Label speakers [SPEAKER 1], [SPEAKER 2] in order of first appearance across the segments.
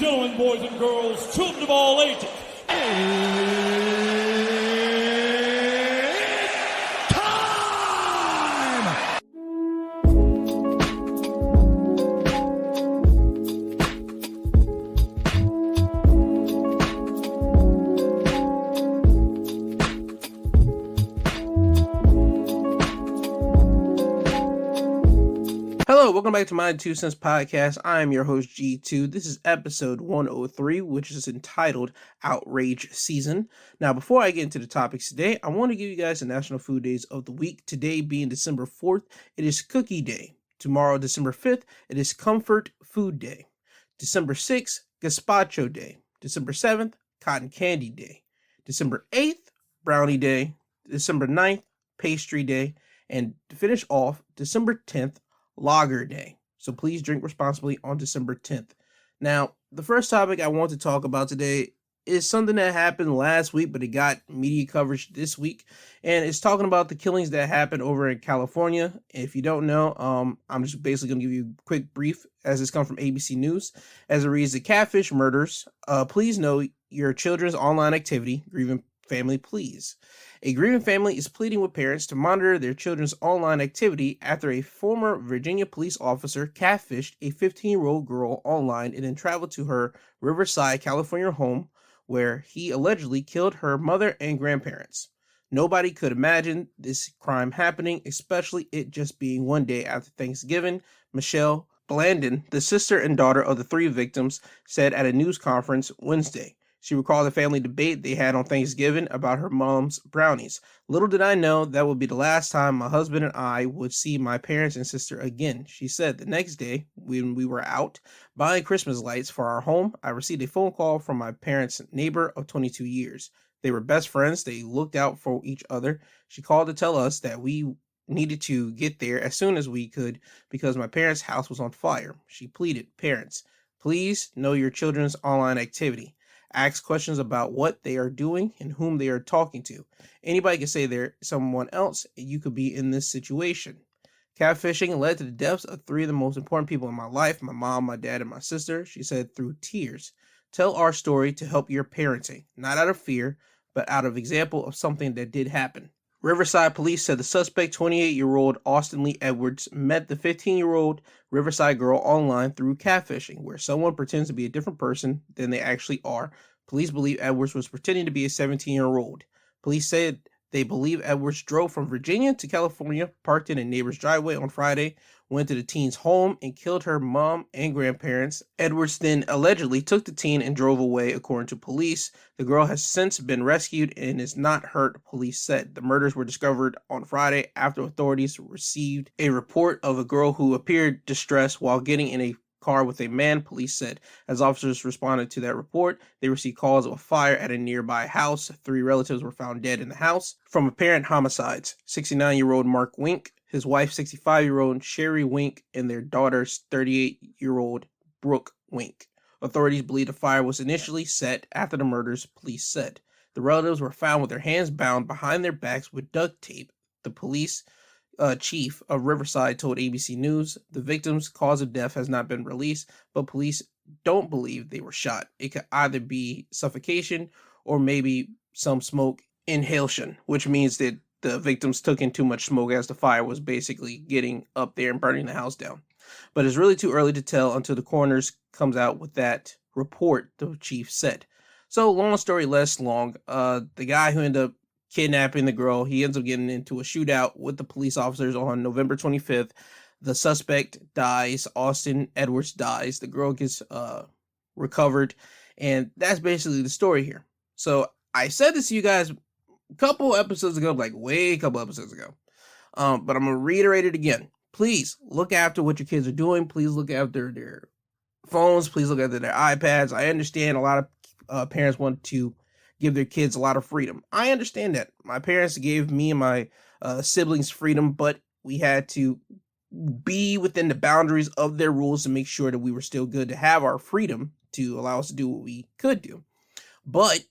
[SPEAKER 1] gentlemen, boys and girls, children of all ages.
[SPEAKER 2] Hello, welcome back to my 2 Cents Podcast. I am your host, G2. This is episode 103, which is entitled Outrage SZN. Now, before I get into the topics today, I want to give you guys the National Food Days of the week. Today being December 4th, it is Cookie Day. Tomorrow, December 5th, it is Comfort Food Day. December 6th, Gazpacho Day. December 7th, Cotton Candy Day. December 8th, Brownie Day. December 9th, Pastry Day. And to finish off, December 10th, Lager Day. So please drink responsibly on December 10th. Now, the first topic I want to talk about today is something that happened last week, but it got media coverage this week. And it's talking about the killings that happened over in California. If you don't know, I'm just basically going to give you a quick brief as this comes from ABC News. As it reads, the Catfish murders. Please know your children's online activity. Grieving family, please. A grieving family is pleading with parents to monitor their children's online activity after a former Virginia police officer catfished a 15-year-old girl online and then traveled to her Riverside, California home where he allegedly killed her mother and grandparents. Nobody could imagine this crime happening, especially it just being one day after Thanksgiving. Michelle Blandon, the sister and daughter of the 3 victims, said at a news conference Wednesday. She recalled the family debate they had on Thanksgiving about her mom's brownies. Little did I know that would be the last time my husband and I would see my parents and sister again. She said the next day, when we were out buying Christmas lights for our home, I received a phone call from my parents' neighbor of 22 years. They were best friends. They looked out for each other. She called to tell us that we needed to get there as soon as we could because my parents' house was on fire. She pleaded, parents, please know your children's online activity. Ask questions about what they are doing and whom they are talking to. Anybody can say they're someone else, and you could be in this situation. Catfishing led to the deaths of 3 of the most important people in my life, my mom, my dad, and my sister, she said through tears. Tell our story to help your parenting, not out of fear, but out of example of something that did happen. Riverside police said the suspect, 28-year-old Austin Lee Edwards, met the 15-year-old Riverside girl online through catfishing, where someone pretends to be a different person than they actually are. Police believe Edwards was pretending to be a 17-year-old. Police said they believe Edwards drove from Virginia to California, parked in a neighbor's driveway on Friday, went to the teen's home, and killed her mom and grandparents. Edwards then allegedly took the teen and drove away, according to police. The girl has since been rescued and is not hurt, police said. The murders were discovered on Friday after authorities received a report of a girl who appeared distressed while getting in a car with a man, police said. As officers responded to that report, they received calls of a fire at a nearby house. 3 relatives were found dead in the house from apparent homicides. 69-year-old Mark Wink, his wife, 65-year-old Sherry Wink, and their daughter, 38-year-old Brooke Wink. Authorities believe the fire was initially set after the murders, police said. The relatives were found with their hands bound behind their backs with duct tape. The police chief of Riverside told ABC News the victim's cause of death has not been released, but police don't believe they were shot. It could either be suffocation or maybe some smoke inhalation, which means that the victims took in too much smoke as the fire was basically getting up there and burning the house down. But it's really too early to tell until the coroner's comes out with that report, the chief said. So long story less long, the guy who ended up kidnapping the girl, he ends up getting into a shootout with the police officers on November 25th. The suspect dies. Austin Edwards dies. The girl gets recovered. And that's basically the story here. So I said this to you guys a couple episodes ago, but I'm going to reiterate it again. Please look after what your kids are doing. Please look after their phones. Please look after their iPads. I understand a lot of parents want to give their kids a lot of freedom. I understand that. My parents gave me and my siblings freedom, but we had to be within the boundaries of their rules to make sure that we were still good to have our freedom to allow us to do what we could do. But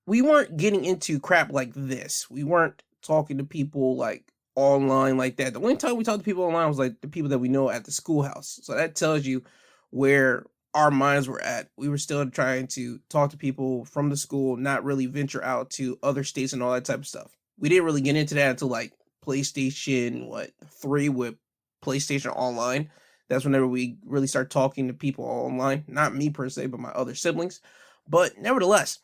[SPEAKER 2] we weren't getting into crap like this. We weren't talking to people like online like that. The only time we talked to people online was like the people that we know at the schoolhouse. So that tells you where our minds were at. We were still trying to talk to people from the school, not really venture out to other states and all that type of stuff. We didn't really get into that until like PlayStation 3 with PlayStation Online. That's whenever we really start talking to people online. Not me per se, but my other siblings. But nevertheless,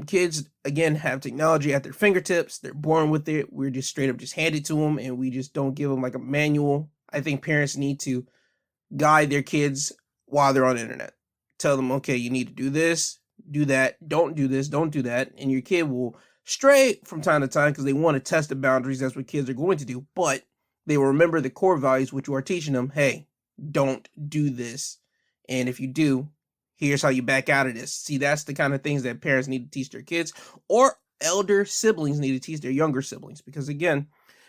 [SPEAKER 2] kids again have technology at their fingertips. They're born with it. We're just straight up just hand it to them, and we just don't give them like a manual. I think parents need to guide their kids while they're on the internet. Tell them, okay, you need to do this, do that, don't do this, don't do that. And your kid will stray from time to time because they want to test the boundaries. That's what kids are going to do. But they will remember the core values, which you are teaching them. Hey, don't do this. And if you do, here's how you back out of this. See, that's the kind of things that parents need to teach their kids, or elder siblings need to teach their younger siblings. Because again,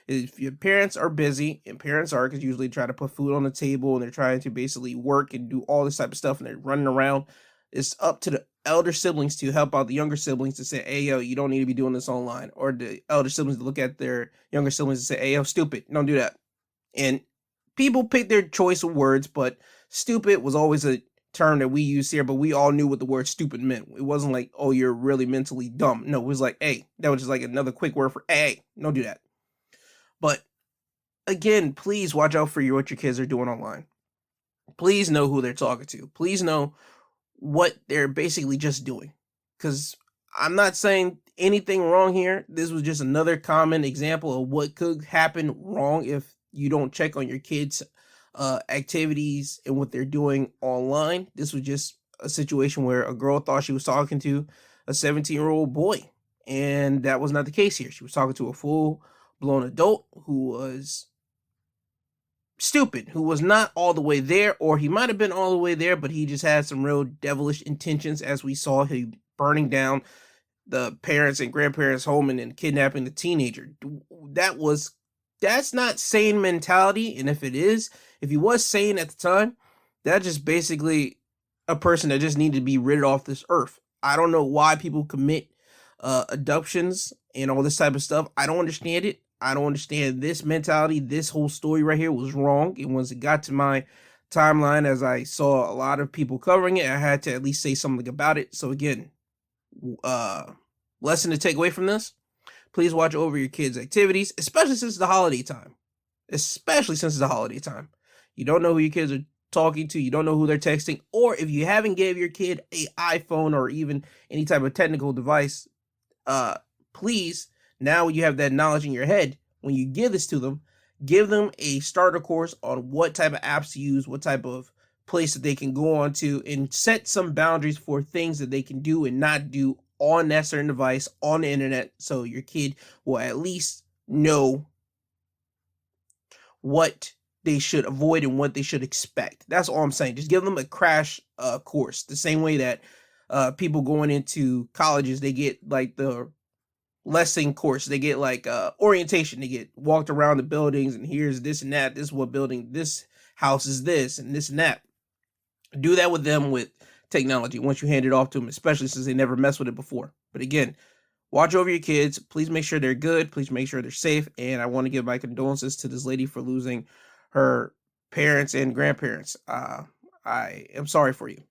[SPEAKER 2] if your parents are busy, and parents are, because usually try to put food on the table and they're trying to basically work and do all this type of stuff and they're running around, it's up to the elder siblings to help out the younger siblings to say, hey, yo, you don't need to be doing this online. Or the elder siblings to look at their younger siblings and say, hey, yo, stupid, don't do that. And people pick their choice of words, but stupid was always a term that we use here, but we all knew what the word stupid meant. It wasn't like, oh, you're really mentally dumb. No, it was like, hey, that was just like another quick word for, hey, don't do that. But again, please watch out for what your kids are doing online. Please know who they're talking to. Please know what they're basically just doing. Because I'm not saying anything wrong here. This was just another common example of what could happen wrong if you don't check on your kids' activities and what they're doing online. This was just a situation where a girl thought she was talking to a 17-year-old boy. And that was not the case here. She was talking to a full-blown adult who was stupid, who was not all the way there, or he might have been all the way there, but he just had some real devilish intentions, as we saw him burning down the parents' and grandparents' home and then kidnapping the teenager. That's not sane mentality, and if he was sane at the time, that's just basically a person that just needed to be rid off this earth. I don't know why people commit abductions and all this type of stuff. I don't understand it. I don't understand this mentality. This whole story right here was wrong. And once it got to my timeline, as I saw a lot of people covering it, I had to at least say something about it. So again, lesson to take away from this: please watch over your kids' activities, especially since it's the holiday time. You don't know who your kids are talking to. You don't know who they're texting. Or if you haven't gave your kid an iPhone or even any type of technical device, please, now you have that knowledge in your head. When you give this to them, give them a starter course on what type of apps to use, what type of place that they can go on to, and set some boundaries for things that they can do and not do on that certain device on the internet, so your kid will at least know what they should avoid and what they should expect. That's all I'm saying. Just give them a crash course. The same way that people going into colleges, they get like the lesson course. They get like orientation. They get walked around the buildings, and here's this and that. This is what building, this house is this, and this and that. Do that with them with technology once you hand it off to them, especially since they never messed with it before. But again, watch over your kids. Please make sure they're good. Please make sure they're safe. And I want to give my condolences to this lady for losing her parents and grandparents. I am sorry for you.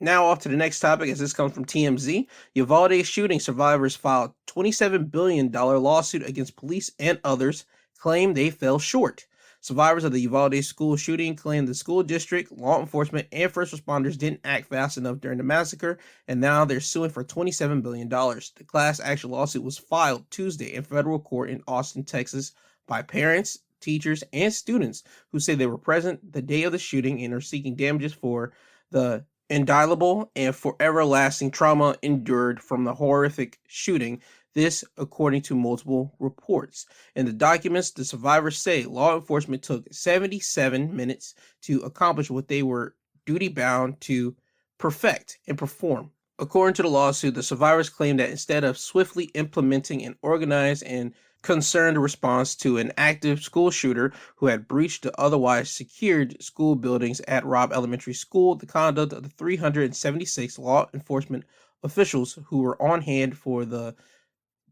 [SPEAKER 2] Now off to the next topic, as this comes from TMZ. Uvalde shooting survivors filed $27 billion lawsuit against police and others, claim they fell short. Survivors of the Uvalde school shooting claim the school district, law enforcement, and first responders didn't act fast enough during the massacre, and now they're suing for $27 billion. The class action lawsuit was filed Tuesday in federal court in Austin, Texas, by parents, teachers, and students who say they were present the day of the shooting and are seeking damages for the indelible and forever lasting trauma endured from the horrific shooting. This, according to multiple reports. In the documents, the survivors say law enforcement took 77 minutes to accomplish what they were duty-bound to perfect and perform. According to the lawsuit, the survivors claim that instead of swiftly implementing an organized and concerned response to an active school shooter who had breached the otherwise secured school buildings at Robb Elementary School, the conduct of the 376 law enforcement officials who were on hand for the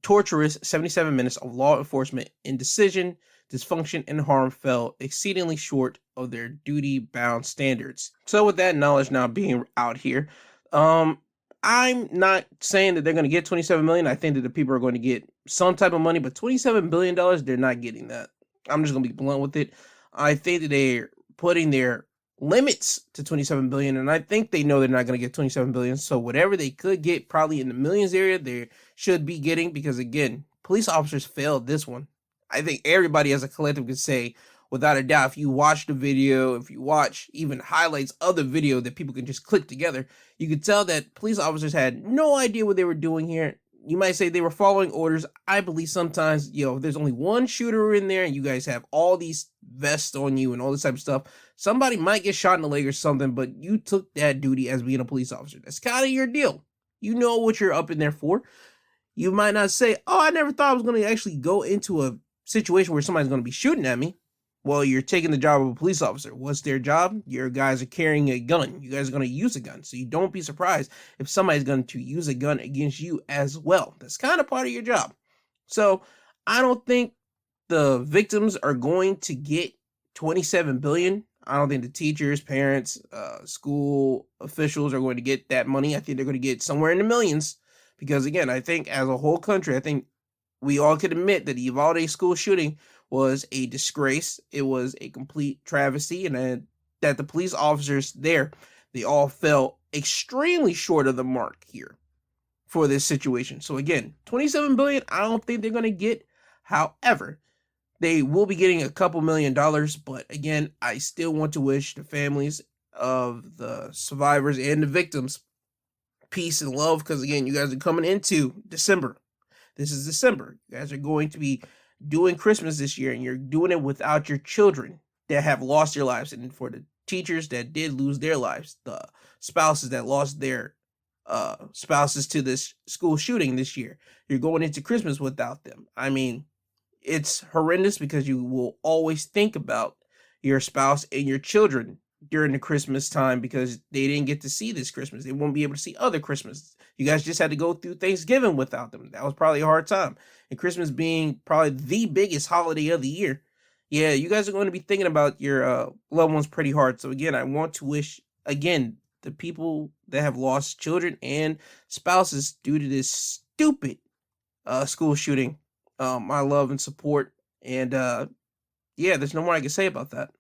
[SPEAKER 2] torturous 77 minutes of law enforcement indecision dysfunction and harm fell exceedingly short of their duty-bound standards. So with that knowledge now being out here, I'm not saying that they're going to get 27 million. I think that the people are going to get some type of money, but 27 billion dollars, they're not getting that. I'm just going to be blunt with it. I think that they're putting their limits to 27 billion, and I think they know they're not going to get 27 billion. So whatever they could get, probably in the millions area, they should be getting, because again, police officers failed this one. I think everybody as a collective could say, without a doubt, if you watch the video, if you watch even highlights of the video that people can just click together, you could tell that police officers had no idea what they were doing here. You might say they were following orders. I believe sometimes, if there's only one shooter in there and you guys have all these vests on you and all this type of stuff, somebody might get shot in the leg or something, but you took that duty as being a police officer. That's kind of your deal. You know what you're up in there for. You might not say, oh, I never thought I was going to actually go into a situation where somebody's going to be shooting at me. Well, you're taking the job of a police officer. What's their job? Your guys are carrying a gun. You guys are going to use a gun. So you don't be surprised if somebody's going to use a gun against you as well. That's kind of part of your job. So I don't think the victims are going to get 27 billion. I don't think the teachers, parents, school officials are going to get that money. I think they're going to get somewhere in the millions. Because again, I think as a whole country, I think we all could admit that the Uvalde school shooting was a disgrace. It was a complete travesty, and that the police officers there, they all fell extremely short of the mark here for this situation. So again, 27 billion, I don't think they're going to get. However, they will be getting a couple $1 million, but again, I still want to wish the families of the survivors and the victims peace and love, because again, you guys are coming into December. This is December. You guys are going to be doing Christmas this year, and you're doing it without your children that have lost their lives. And for the teachers that did lose their lives, the spouses that lost their spouses to this school shooting this year, you're going into Christmas without them. I mean, it's horrendous, because you will always think about your spouse and your children during the Christmas time, because they didn't get to see this Christmas. They won't be able to see other Christmas. You guys just had to go through Thanksgiving without them. That was probably a hard time. And Christmas being probably the biggest holiday of the year, yeah, you guys are going to be thinking about your loved ones pretty hard. So again, I want to wish, again, the people that have lost children and spouses due to this stupid school shooting, my love and support. And yeah, there's no more I can say about that.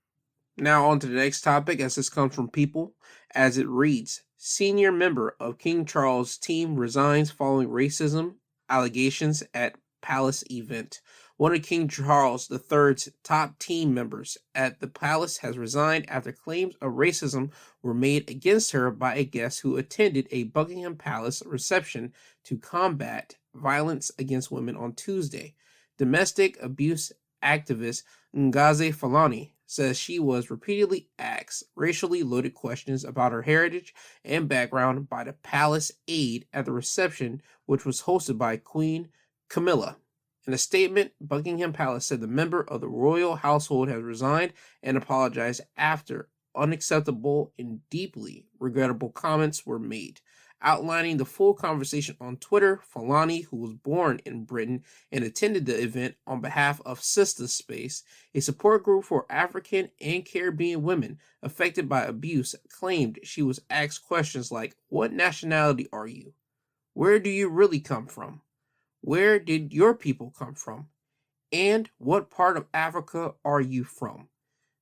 [SPEAKER 2] Now on to the next topic, as this comes from People, as it reads: senior member of King Charles' team resigns following racism allegations at palace event. One of King Charles III's top team members at the palace has resigned after claims of racism were made against her by a guest who attended a Buckingham Palace reception to combat violence against women on Tuesday. Domestic abuse activist Ngozi Fulani says she was repeatedly asked racially loaded questions about her heritage and background by the palace aide at the reception, which was hosted by Queen Camilla. In a statement, Buckingham Palace said the member of the royal household has resigned and apologized after unacceptable and deeply regrettable comments were made. Outlining the full conversation on Twitter, Fulani, who was born in Britain and attended the event on behalf of Sister Space, a support group for African and Caribbean women affected by abuse, claimed she was asked questions like, "What nationality are you? Where do you really come from? Where did your people come from? And what part of Africa are you from?"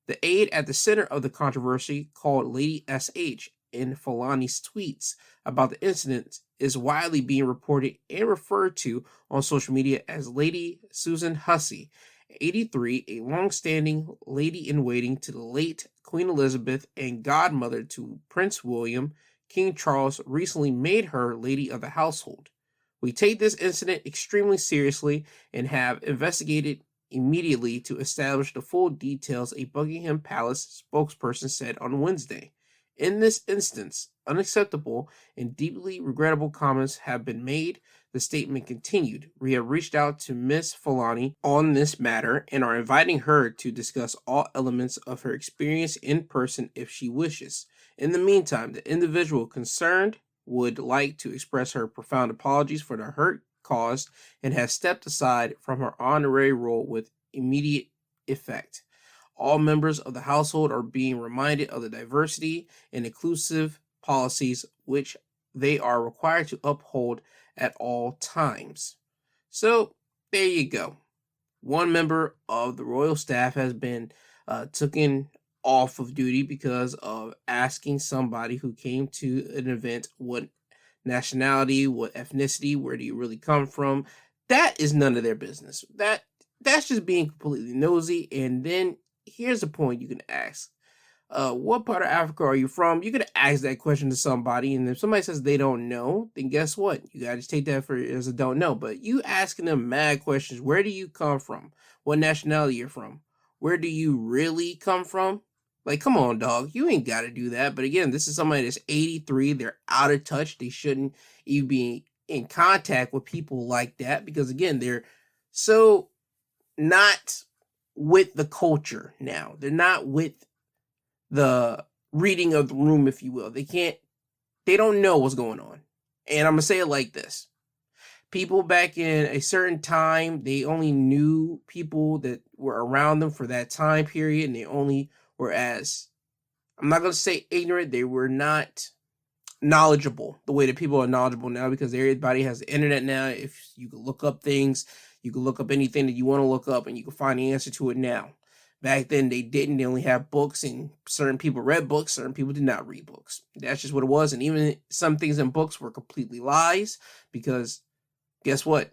[SPEAKER 2] The aide at the center of the controversy, called Lady SH, in Fulani's tweets about the incident, is widely being reported and referred to on social media as Lady Susan Hussey, 83, a long-standing lady-in-waiting to the late Queen Elizabeth and godmother to Prince William. King Charles recently made her Lady of the Household. "We take this incident extremely seriously and have investigated immediately to establish the full details," a Buckingham Palace spokesperson said on Wednesday. "In this instance, unacceptable and deeply regrettable comments have been made," the statement continued. "We have reached out to Miss Fulani on this matter and are inviting her to discuss all elements of her experience in person if she wishes. In the meantime, the individual concerned would like to express her profound apologies for the hurt caused and has stepped aside from her honorary role with immediate effect. All members of the household are being reminded of the diversity and inclusive policies which they are required to uphold at all times. So, there you go. One member of the royal staff has been taken off of duty because of asking somebody who came to an event what nationality, what ethnicity, where do you really come from. That is none of their business. That's just being completely nosy. And then here's a point you can ask. What part of Africa are you from? You could ask that question to somebody, and if somebody says they don't know, then guess what? You gotta just take that for as a don't know. But you asking them mad questions. Where do you come from? What nationality you're from? Where do you really come from? Like, come on, dog. You ain't gotta do that. But again, this is somebody that's 83. They're out of touch. They shouldn't even be in contact with people like that because again, they're so not with the culture now. They're not with the reading of the room, if you will. They don't know what's going on. And I'm going to say it like this. People back in a certain time, they only knew people that were around them for that time period. And they only were I'm not going to say ignorant. They were not knowledgeable the way that people are knowledgeable now because everybody has the internet now. If you can look up things, you can look up anything that you want to look up and you can find the answer to it now. Back then, they didn't. They only had books, and certain people read books, certain people did not read books. That's just what it was. And even some things in books were completely lies because guess what?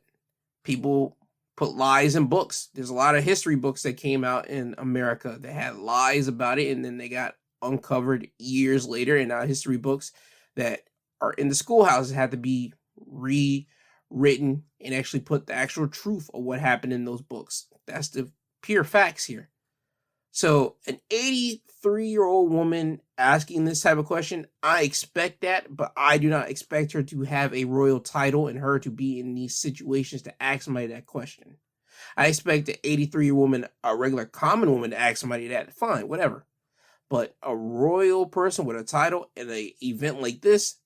[SPEAKER 2] People put lies in books. There's a lot of history books that came out in America that had lies about it, and then they got uncovered years later. And now history books that are in the schoolhouses had to be rewritten and actually put the actual truth of what happened in those books. That's the pure facts here. So an 83-year-old woman asking this type of question, I expect that, but I do not expect her to have a royal title and her to be in these situations to ask somebody that question. I expect an 83-year-old woman, a regular common woman, to ask somebody that. Fine, whatever. But a royal person with a title in an event like this,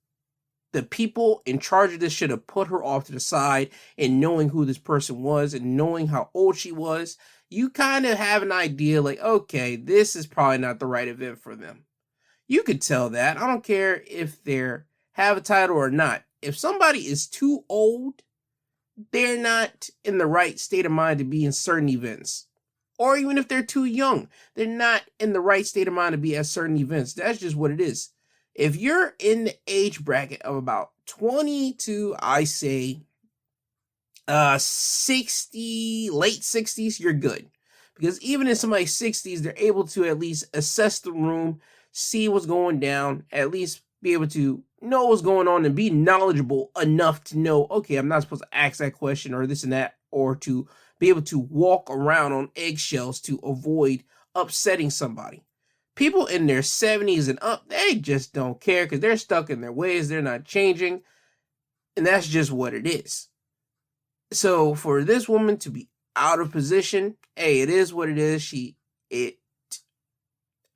[SPEAKER 2] the people in charge of this should have put her off to the side, and knowing who this person was and knowing how old she was, you kind of have an idea like, okay, this is probably not the right event for them. You could tell that. I don't care if they have a title or not. If somebody is too old, they're not in the right state of mind to be in certain events. Or even if they're too young, they're not in the right state of mind to be at certain events. That's just what it is. If you're in the age bracket of about 20 to, I say, 60, late 60s, you're good. Because even in somebody's 60s, they're able to at least assess the room, see what's going down, at least be able to know what's going on and be knowledgeable enough to know, okay, I'm not supposed to ask that question or this and that, or to be able to walk around on eggshells to avoid upsetting somebody. People in their 70s and up, they just don't care because they're stuck in their ways. They're not changing. And that's just what it is. So for this woman to be out of position, hey, it is what it is.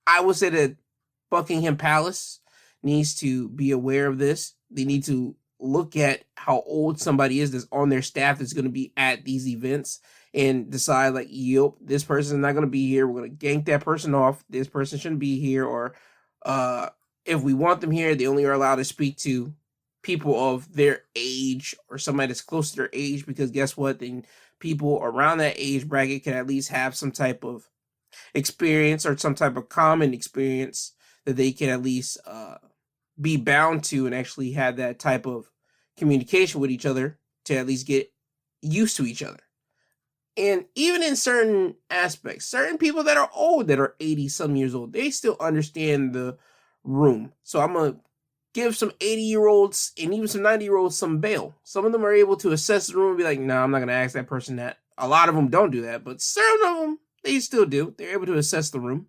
[SPEAKER 2] I would say that Buckingham Palace needs to be aware of this. They need to look at how old somebody is that's on their staff that's going to be at these events and decide like, yep, this person is not going to be here. We're going to gank that person off. This person shouldn't be here. Or if we want them here, they only are allowed to speak to people of their age or somebody that's close to their age, because guess what? Then people around that age bracket can at least have some type of experience or some type of common experience that they can at least be bound to and actually have that type of communication with each other to at least get used to each other. And even in certain aspects, certain people that are old, that are 80 some years old, they still understand the room. So I'm going to give some 80-year-olds and even some 90-year-olds some bail. Some of them are able to assess the room and be like, no, I'm not going to ask that person that. A lot of them don't do that, but certain of them, they still do. They're able to assess the room.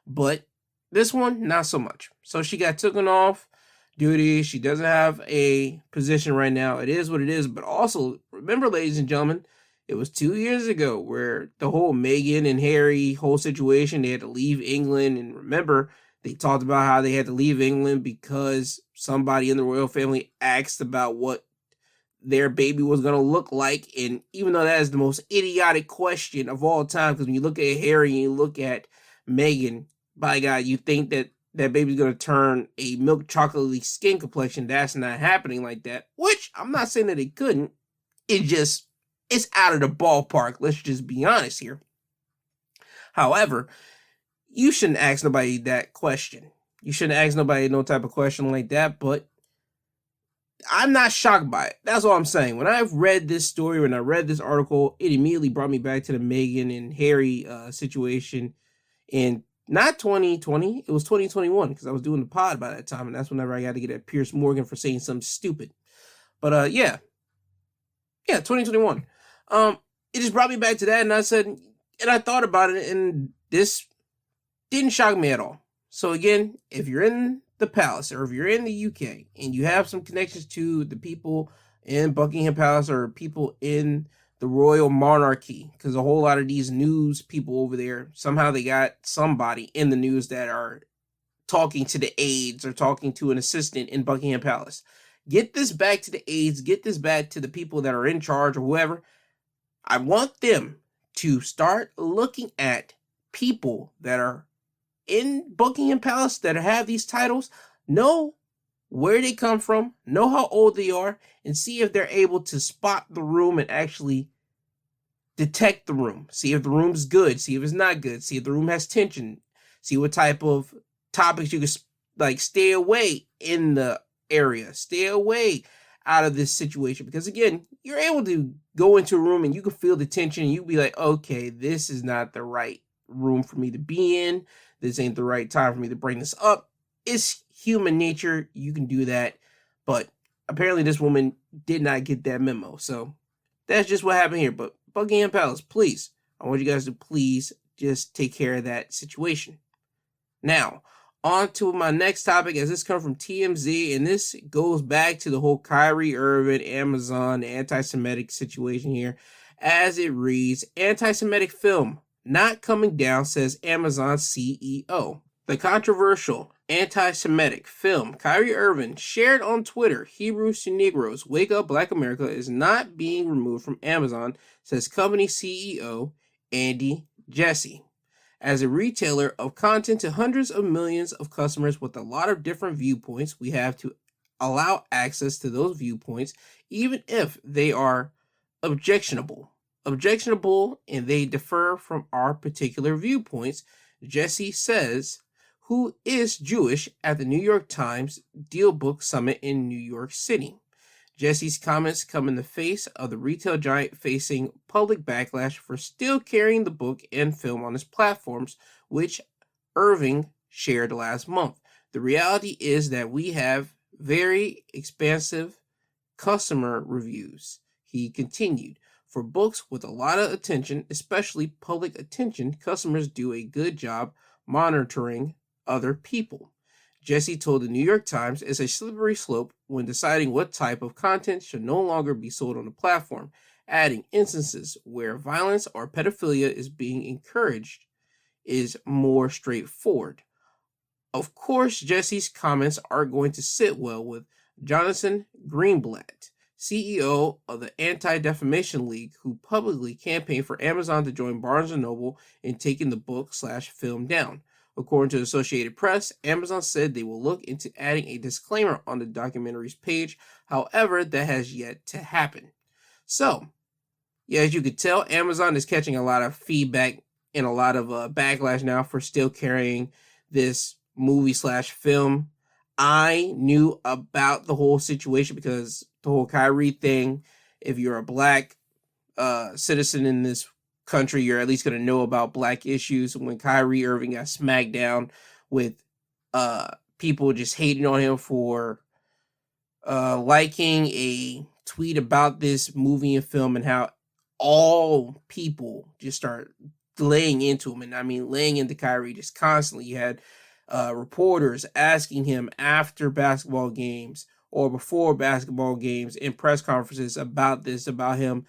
[SPEAKER 2] But this one, not so much. So she got taken off duty. She doesn't have a position right now. It is what it is. But also, remember, ladies and gentlemen, it was 2 years ago where the whole Meghan and Harry whole situation, they had to leave England. And remember, they talked about how they had to leave England because somebody in the royal family asked about what their baby was going to look like. And even though that is the most idiotic question of all time, because when you look at Harry and you look at Meghan, by God, you think that that baby's going to turn a milk chocolatey skin complexion. That's not happening like that, which I'm not saying that it couldn't. It's out of the ballpark. Let's just be honest here. However, you shouldn't ask nobody that question. You shouldn't ask nobody no type of question like that, but I'm not shocked by it. That's all I'm saying. When I've read this story, when I read this article, it immediately brought me back to the Meghan and Harry situation in not 2020, it was 2021, because I was doing the pod by that time, and that's whenever I got to get at Piers Morgan for saying something stupid. But yeah, 2021. It just brought me back to that, and I said, and I thought about it, and this didn't shock me at all. So again, if you're in the palace or if you're in the UK and you have some connections to the people in Buckingham Palace or people in the royal monarchy, because a whole lot of these news people over there, somehow they got somebody in the news that are talking to the aides or talking to an assistant in Buckingham Palace. Get this back to the aides, get this back to the people that are in charge or whoever. I want them to start looking at people that are in Buckingham Palace that have these titles, know where they come from, know how old they are, and see if they're able to spot the room and actually detect the room. See if the room's good, see if it's not good, see if the room has tension, see what type of topics you can like stay away in the area, stay away out of this situation. Because again, you're able to go into a room and you can feel the tension and you be like, okay, this is not the right room for me to be in. This ain't the right time for me to bring this up. It's human nature. You can do that. But apparently this woman did not get that memo. So that's just what happened here. But Buckingham Palace, please, I want you guys to please just take care of that situation. Now, on to my next topic, as this comes from TMZ, and this goes back to the whole Kyrie Irving, Amazon, anti-Semitic situation here. As it reads, anti-Semitic film not coming down, says Amazon CEO. The controversial anti-Semitic film Kyrie Irving shared on Twitter, Hebrews to Negroes, Wake Up Black America, is not being removed from Amazon, says company CEO Andy Jassy. As a retailer of content to hundreds of millions of customers with a lot of different viewpoints, we have to allow access to those viewpoints, even if they are objectionable, and they differ from our particular viewpoints, Jesse says, who is Jewish, at the New York Times Deal Book Summit in New York City. Jesse's comments come in the face of the retail giant facing public backlash for still carrying the book and film on his platforms, which Irving shared last month. The reality is that we have very expansive customer reviews, he continued. For books with a lot of attention, especially public attention, customers do a good job monitoring other people. Jesse told the New York Times it's a slippery slope when deciding what type of content should no longer be sold on the platform, adding instances where violence or pedophilia is being encouraged is more straightforward. Of course, Jesse's comments aren't going to sit well with Jonathan Greenblatt, CEO of the Anti-Defamation League, who publicly campaigned for Amazon to join Barnes & Noble in taking the book/film down. According to the Associated Press, Amazon said they will look into adding a disclaimer on the documentary's page. However, that has yet to happen. So, yeah, as you could tell, Amazon is catching a lot of feedback and a lot of backlash now for still carrying this movie/film. I knew about the whole situation because the whole Kyrie thing, if you're a black citizen in this country, you're at least going to know about black issues. When Kyrie Irving got smacked down with people just hating on him for liking a tweet about this movie and film, and how all people just start laying into him. And I mean, laying into Kyrie just constantly. You had reporters asking him after basketball games or before basketball games in press conferences about this, about him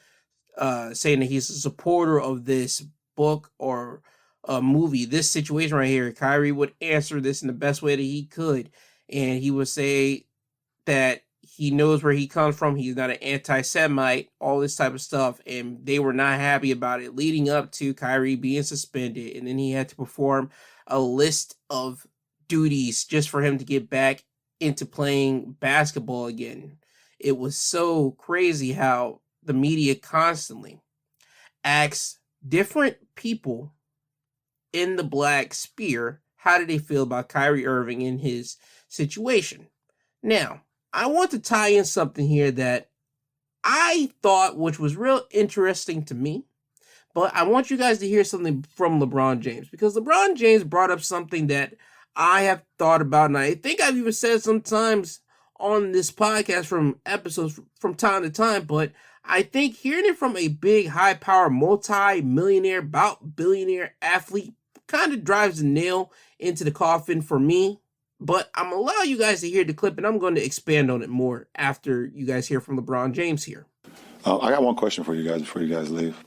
[SPEAKER 2] saying that he's a supporter of this book or a movie. This situation right here, Kyrie would answer this in the best way that he could. And he would say that he knows where he comes from. He's not an anti-Semite, all this type of stuff. And they were not happy about it leading up to Kyrie being suspended. And then he had to perform a list of duties just for him to get back into playing basketball again. It was so crazy how the media constantly asks different people in the black sphere how did they feel about Kyrie Irving in his situation. Now, I want to tie in something here that I thought, which was real interesting to me, but I want you guys to hear something from LeBron James, because LeBron James brought up something that I have thought about, and I think I've even said sometimes on this podcast from episodes from time to time, but I think hearing it from a big, high-power, multi-millionaire, about billionaire athlete kind of drives the nail into the coffin for me. But I'm going to allow you guys to hear the clip, and I'm going to expand on it more after you guys hear from LeBron James here.
[SPEAKER 3] I got one question for you guys before you guys leave.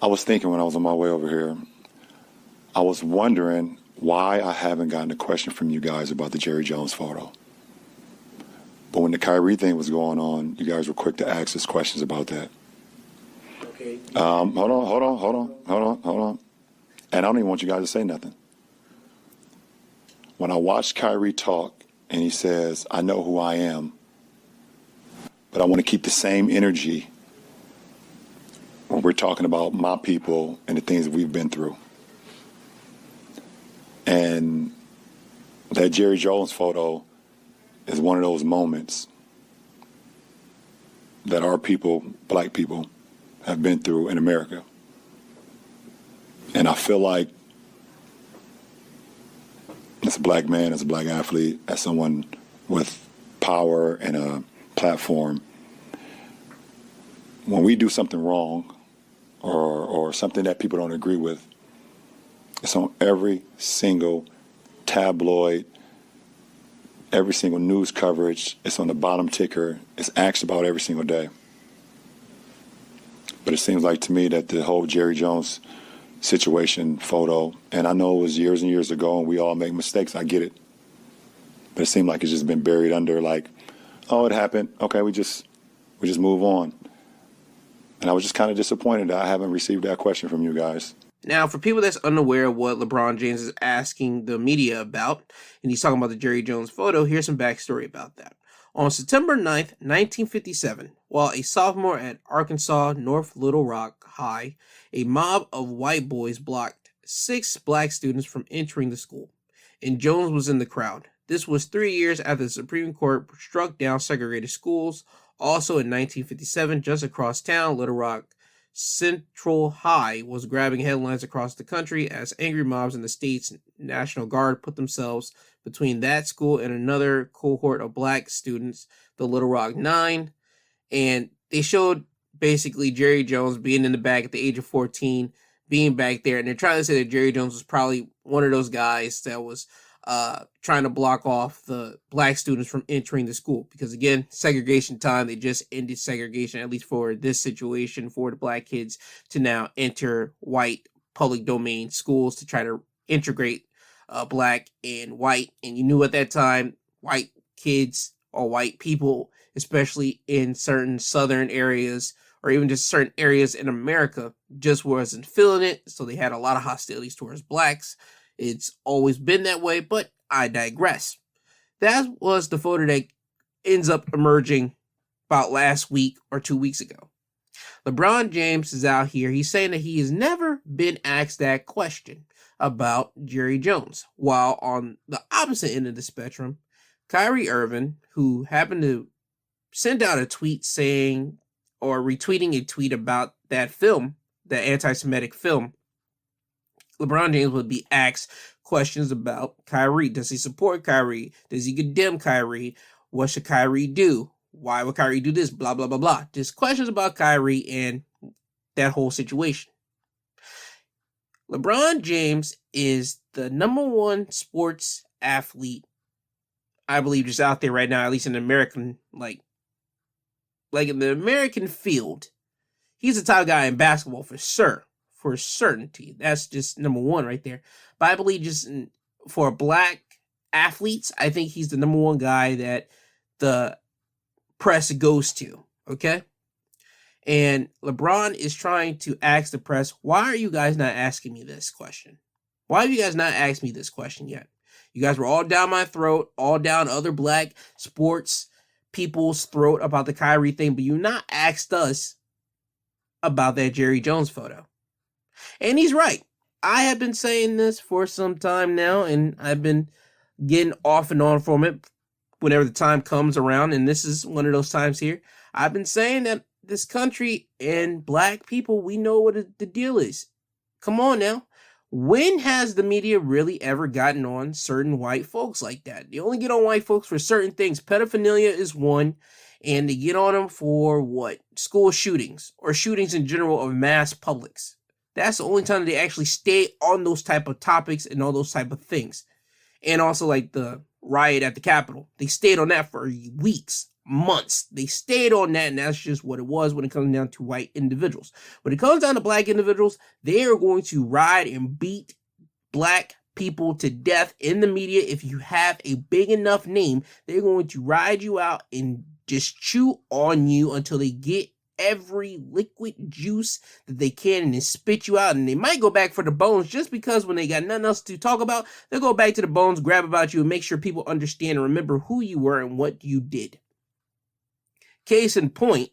[SPEAKER 3] I was thinking when I was on my way over here, I was wondering why I haven't gotten a question from you guys about the Jerry Jones photo. But when the Kyrie thing was going on, you guys were quick to ask us questions about that.
[SPEAKER 2] Okay.
[SPEAKER 3] Hold on. And I don't even want you guys to say nothing. When I watched Kyrie talk and he says, I know who I am, but I want to keep the same energy when we're talking about my people and the things that we've been through. And that Jerry Jones photo is one of those moments that our people, black people, have been through in America. And I feel like as a black man, as a black athlete, as someone with power and a platform, when we do something wrong or something that people don't agree with, it's on every single tabloid, every single news coverage. It's on the bottom ticker. It's asked about every single day. But it seems like to me that the whole Jerry Jones situation photo, and I know it was years and years ago and we all make mistakes, I get it. But it seemed like it's just been buried under like, oh, it happened. Okay, we just move on. And I was just kind of disappointed that I haven't received that question from you guys.
[SPEAKER 2] Now, for people that's unaware of what LeBron James is asking the media about, and he's talking about the Jerry Jones photo, here's some backstory about that. On September 9th, 1957, while a sophomore at Arkansas North Little Rock High, a mob of white boys blocked 6 black students from entering the school, and Jones was in the crowd. This was 3 years after the Supreme Court struck down segregated schools. Also in 1957, just across town, Little Rock Central High was grabbing headlines across the country as angry mobs in the state's National Guard put themselves between that school and another cohort of black students, the Little Rock Nine. And they showed basically Jerry Jones being in the back at the age of 14, being back there. And they're trying to say that Jerry Jones was probably one of those guys that was trying to block off the black students from entering the school. Because again, segregation time, they just ended segregation, at least for this situation, for the black kids to now enter white public domain schools to try to integrate black and white. And you knew at that time, white kids or white people, especially in certain southern areas or even just certain areas in America, just wasn't feeling it. So they had a lot of hostilities towards blacks. It's always been that way, but I digress. That was the photo that ends up emerging about last week or 2 weeks ago. LeBron James is out here. He's saying that he has never been asked that question about Jerry Jones. While on the opposite end of the spectrum, Kyrie Irving, who happened to send out a tweet saying, or retweeting a tweet about that film, that anti-Semitic film, LeBron James would be asked questions about Kyrie. Does he support Kyrie? Does he condemn Kyrie? What should Kyrie do? Why would Kyrie do this? Blah, blah, blah, blah. Just questions about Kyrie and that whole situation. LeBron James is the number one sports athlete, I believe, just out there right now, at least in the American, like in the American field. He's the top guy in basketball for sure. For certainty. That's just number one right there. But I believe just for black athletes, I think he's the number one guy that the press goes to, okay? And LeBron is trying to ask the press, why are you guys not asking me this question? Why have you guys not asked me this question yet? You guys were all down my throat, all down other black sports people's throat about the Kyrie thing, but you not asked us about that Jerry Jones photo. And he's right. I have been saying this for some time now, and I've been getting off and on from it whenever the time comes around, and this is one of those times here. I've been saying that this country and black people, we know what the deal is. Come on now. When has the media really ever gotten on certain white folks like that? They only get on white folks for certain things. Pedophilia is one, and they get on them for what? School shootings or shootings in general of mass publics. That's the only time they actually stay on those type of topics and all those type of things. And also like the riot at the Capitol. They stayed on that for weeks, months. They stayed on that, and that's just what it was when it comes down to white individuals. When it comes down to black individuals, they are going to ride and beat black people to death in the media. If you have a big enough name, they're going to ride you out and just chew on you until they get every liquid juice that they can and then spit you out. And they might go back for the bones just because when they got nothing else to talk about, they'll go back to the bones, grab about you, and make sure people understand and remember who you were and what you did. Case in point,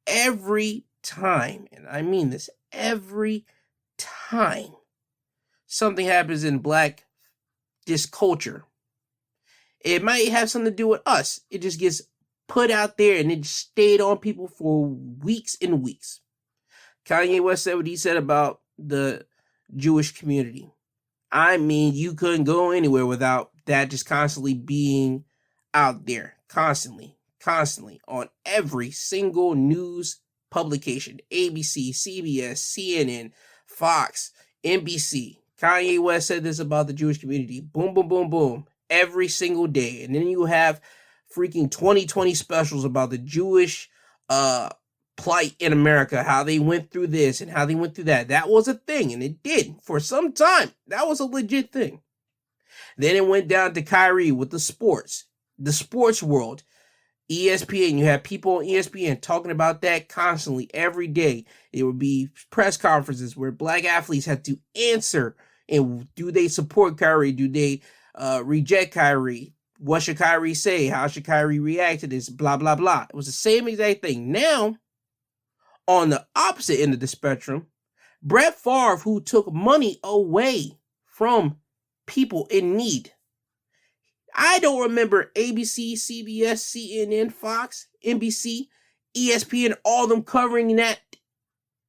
[SPEAKER 2] every time, and I mean this, every time something happens in black culture, it might have something to do with us. It just gets put out there and it stayed on people for weeks and weeks. Kanye West said what he said about the Jewish community. I mean, you couldn't go anywhere without that just constantly being out there. Constantly on every single news publication. ABC, CBS, CNN, Fox, NBC. Kanye West said this about the Jewish community. Boom, boom, boom, boom. Every single day. And then you have freaking 2020 specials about the Jewish plight in America, how they went through this and how they went through that. That was a thing, and it did for some time. That was a legit thing. Then it went down to Kyrie with the sports world. ESPN, you have people on ESPN talking about that constantly every day. It would be press conferences where black athletes had to answer, and do they support Kyrie? Do they reject Kyrie? What should Kyrie say? How should Kyrie react to this? Blah, blah, blah. It was the same exact thing. Now, on the opposite end of the spectrum, Brett Favre, who took money away from people in need. I don't remember ABC, CBS, CNN, Fox, NBC, ESPN, all of them covering that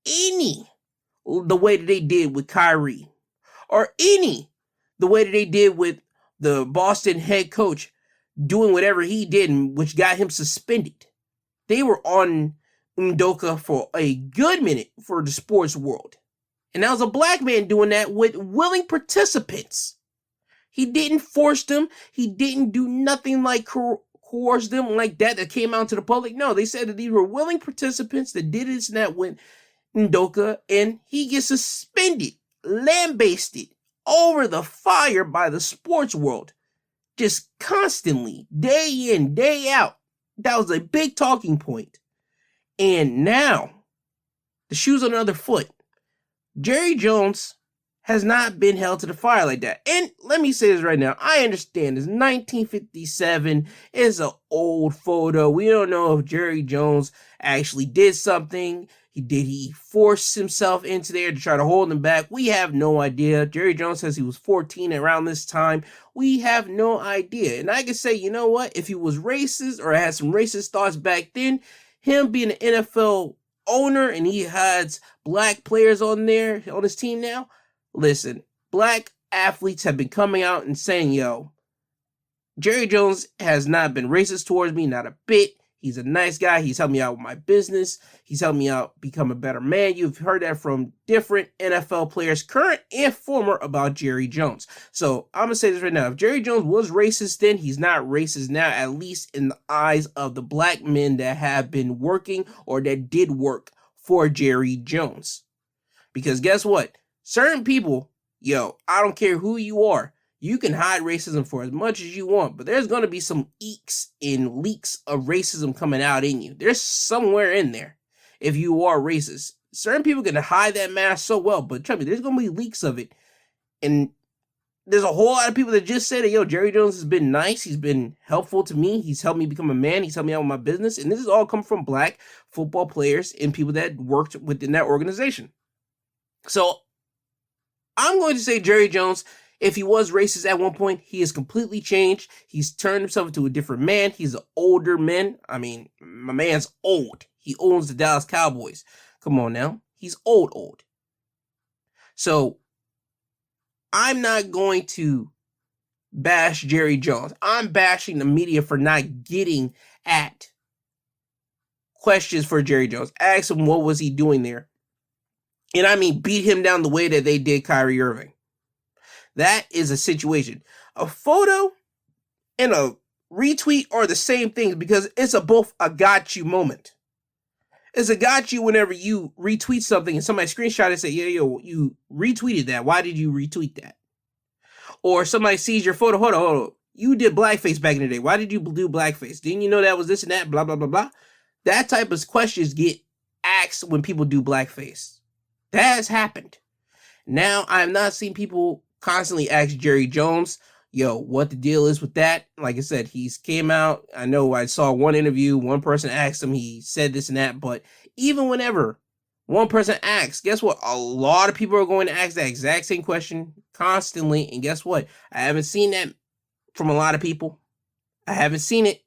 [SPEAKER 2] the way that they did with Kyrie, or the way that they did with the Boston head coach doing whatever he did, which got him suspended. They were on Udoka for a good minute for the sports world. And that was a black man doing that with willing participants. He didn't force them. He didn't do nothing like coerce them like that came out to the public. No, they said that these were willing participants that did this and that with Udoka, and he gets suspended, lambasted, over the fire by the sports world. Just constantly, day in, day out. That was a big talking point. And now, the shoe's on the other foot. Jerry Jones has not been held to the fire like that. And let me say this right now. I understand this. 1957 is an old photo. We don't know if Jerry Jones actually did something. Did he force himself into there to try to hold him back? We have no idea. Jerry Jones says he was 14 around this time. We have no idea. And I can say, you know what? If he was racist or had some racist thoughts back then, him being an NFL owner and he has black players on there, on his team now, listen, black athletes have been coming out and saying, yo, Jerry Jones has not been racist towards me, not a bit. He's a nice guy. He's helped me out with my business. He's helped me out become a better man. You've heard that from different NFL players, current and former, about Jerry Jones. So I'm going to say this right now. If Jerry Jones was racist then, he's not racist now, at least in the eyes of the black men that have been working or that did work for Jerry Jones. Because guess what? Certain people, yo, I don't care who you are. You can hide racism for as much as you want, but there's going to be some eeks and leaks of racism coming out in you. There's somewhere in there if you are racist. Certain people can hide that mask so well, but trust me, there's going to be leaks of it. And there's a whole lot of people that just say that, yo, Jerry Jones has been nice. He's been helpful to me. He's helped me become a man. He's helped me out with my business. And this has all come from black football players and people that worked within that organization. So I'm going to say Jerry Jones, if he was racist at one point, he has completely changed. He's turned himself into a different man. He's an older man. I mean, my man's old. He owns the Dallas Cowboys. Come on now. He's old. So I'm not going to bash Jerry Jones. I'm bashing the media for not getting at questions for Jerry Jones. Ask him what was he doing there. And I mean beat him down the way that they did Kyrie Irving. That is a situation. A photo and a retweet are the same things because it's both a got you moment. It's a got you whenever you retweet something and somebody screenshot it and say, yo, you retweeted that. Why did you retweet that? Or somebody sees your photo. Hold on. You did blackface back in the day. Why did you do blackface? Didn't you know that was this and that? Blah, blah, blah, blah. That type of questions get asked when people do blackface. That has happened. Now, I have not seen people constantly ask Jerry Jones, yo, what the deal is with that. Like I said, he's came out. I know I saw one interview. One person asked him. He said this and that. But even whenever one person asks, guess what? A lot of people are going to ask that exact same question constantly. And guess what? I haven't seen that from a lot of people. I haven't seen it.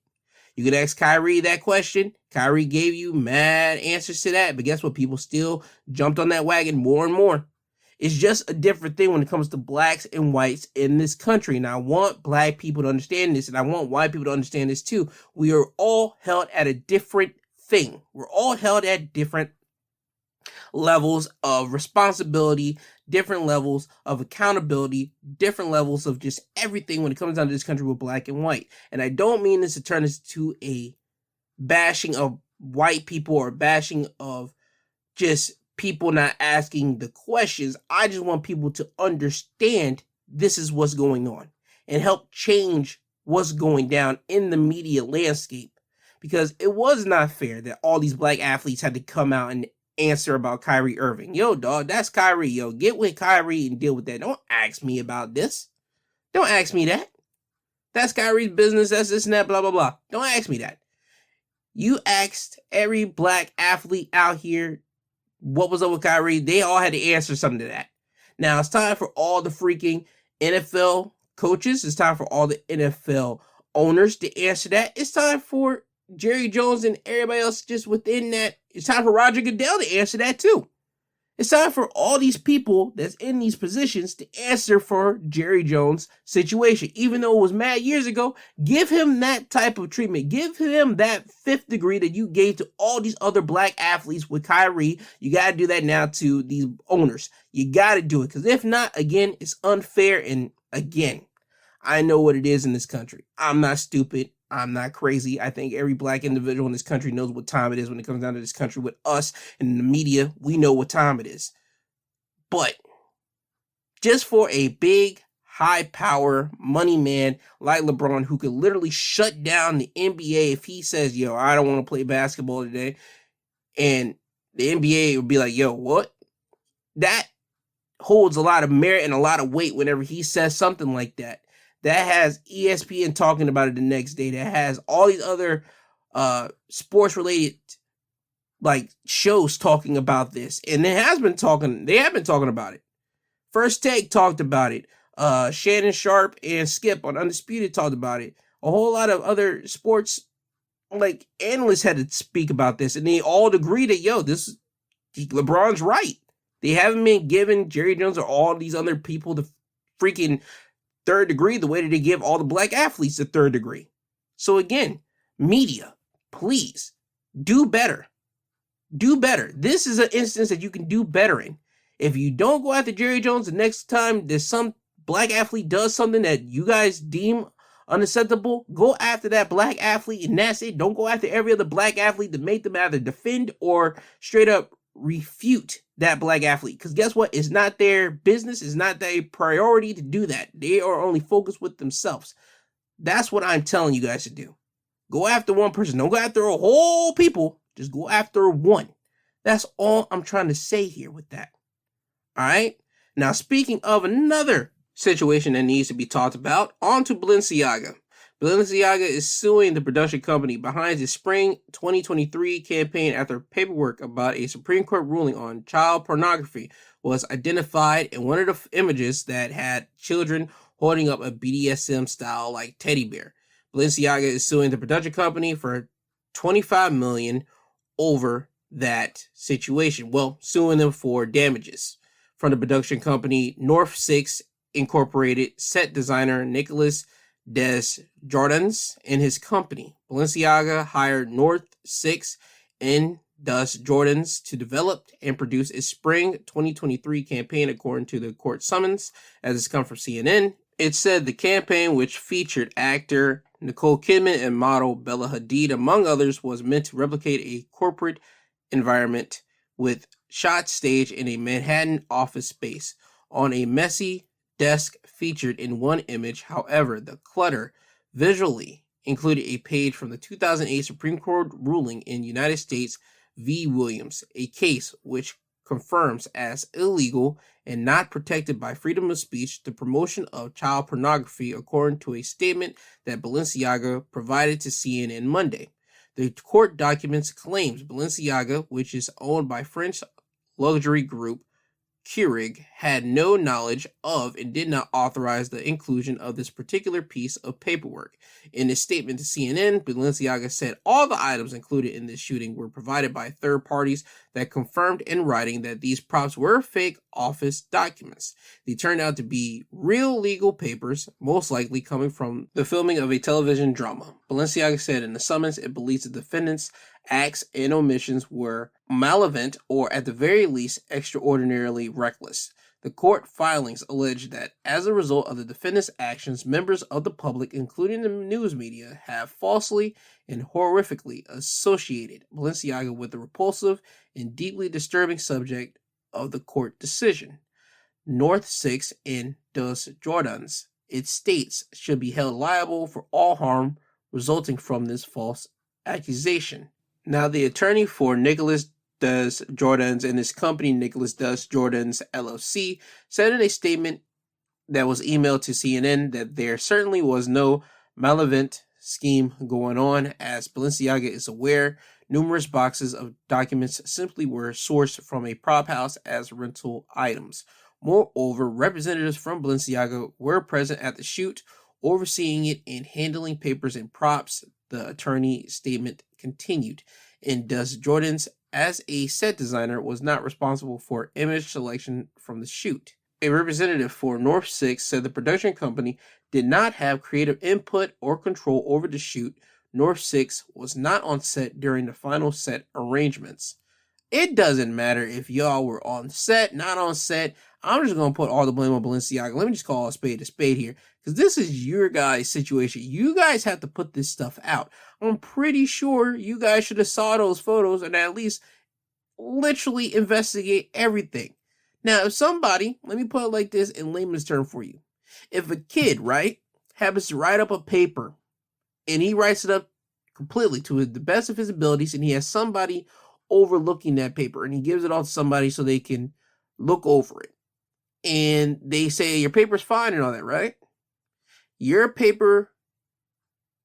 [SPEAKER 2] You could ask Kyrie that question. Kyrie gave you mad answers to that. But guess what? People still jumped on that wagon more and more. It's just a different thing when it comes to blacks and whites in this country. And I want black people to understand this. And I want white people to understand this too. We are all held at a different thing. We're all held at different levels of responsibility, different levels of accountability, different levels of just everything when it comes down to this country with black and white. And I don't mean this to turn this to a bashing of white people or bashing of just people not asking the questions. I just want people to understand this is what's going on and help change what's going down in the media landscape, because it was not fair that all these black athletes had to come out and answer about Kyrie Irving. Yo, dog, that's Kyrie. Yo, get with Kyrie and deal with that. Don't ask me about this. Don't ask me that. That's Kyrie's business. That's this and that, blah, blah, blah. Don't ask me that. You asked every black athlete out here what was up with Kyrie. They all had to answer something to that. Now, it's time for all the freaking NFL coaches. It's time for all the NFL owners to answer that. It's time for Jerry Jones and everybody else just within that. It's time for Roger Goodell to answer that too. It's time for all these people that's in these positions to answer for Jerry Jones' situation. Even though it was mad years ago, give him that type of treatment. Give him that fifth degree that you gave to all these other black athletes with Kyrie. You got to do that now to these owners. You got to do it, because if not, again, it's unfair. And again, I know what it is in this country. I'm not stupid. I'm not crazy. I think every black individual in this country knows what time it is when it comes down to this country. With us and the media, we know what time it is. But just for a big, high power money man like LeBron, who could literally shut down the NBA if he says, yo, I don't want to play basketball today, and the NBA would be like, yo, what? That holds a lot of merit and a lot of weight whenever he says something like that. That has ESPN talking about it the next day. That has all these other sports related like shows talking about this. And they have been talking about it. First Take talked about it. Shannon Sharp and Skip on Undisputed talked about it. A whole lot of other sports like analysts had to speak about this, and they all agreed that, yo, LeBron's right. They haven't been giving Jerry Jones or all these other people the freaking third degree the way that they give all the black athletes the third degree. So again, media, please do better. Do better. This is an instance that you can do better in. If you don't go after Jerry Jones the next time there's some black athlete does something that you guys deem unacceptable, go after that black athlete and that's it. Don't go after every other black athlete to make them either defend or straight up refute that black athlete. Because guess what? It's not their business. It's not their priority to do that. They are only focused with themselves. That's what I'm telling you guys to do. Go after one person. Don't go after a whole people. Just go after one. That's all I'm trying to say here with that. All right? Now, speaking of another situation that needs to be talked about, on to Balenciaga. Balenciaga is suing the production company behind its spring 2023 campaign after paperwork about a Supreme Court ruling on child pornography was identified in one of the images that had children holding up a BDSM style like teddy bear. Balenciaga is suing the production company for $25 million over that situation. Well, suing them for damages. From the production company North 6 Incorporated, set designer Nicholas Desjardins and his company. Balenciaga hired North 6 and Desjardins to develop and produce its spring 2023 campaign, according to the court summons, as it's come from CNN. It said the campaign, which featured actor Nicole Kidman and model Bella Hadid, among others, was meant to replicate a corporate environment with shots staged in a Manhattan office space. On a messy desk featured in one image, however, the clutter visually included a page from the 2008 Supreme Court ruling in United States v. Williams, a case which confirms as illegal and not protected by freedom of speech the promotion of child pornography, according to a statement that Balenciaga provided to CNN Monday. The court documents claims Balenciaga, which is owned by French luxury group Keurig, had no knowledge of and did not authorize the inclusion of this particular piece of paperwork. In a statement to CNN, Balenciaga said all the items included in this shooting were provided by third parties that confirmed in writing that these props were fake office documents. They turned out to be real legal papers, most likely coming from the filming of a television drama. Balenciaga said in the summons it believes the defendants' acts and omissions were malevolent or at the very least extraordinarily reckless. The court filings allege that as a result of the defendant's actions, members of the public, including the news media, have falsely and horrifically associated Balenciaga with the repulsive and deeply disturbing subject of the court decision. North 6 and Desjardins, it states, should be held liable for all harm resulting from this false accusation. Now, the attorney for Nicholas Desjardins and his company, Nicholas Desjardins LLC, said in a statement that was emailed to CNN that there certainly was no malevolent scheme going on. As Balenciaga is aware, numerous boxes of documents simply were sourced from a prop house as rental items. Moreover, representatives from Balenciaga were present at the shoot, overseeing it and handling papers and props, the attorney statement continued. And Desjardins, as a set designer, was not responsible for image selection from the shoot. A representative for North 6 said the production company did not have creative input or control over the shoot. North 6 was not on set during the final set arrangements. It doesn't matter if y'all were on set, not on set. I'm just going to put all the blame on Balenciaga. Let me just call a spade here, because this is your guys' situation. You guys have to put this stuff out. I'm pretty sure you guys should have saw those photos and at least literally investigate everything. Now, if somebody, let me put it like this in layman's term for you. If a kid, right, happens to write up a paper and he writes it up completely to the best of his abilities, and he has somebody overlooking that paper and he gives it all to somebody so they can look over it, and they say your paper's fine and all that, right? Your paper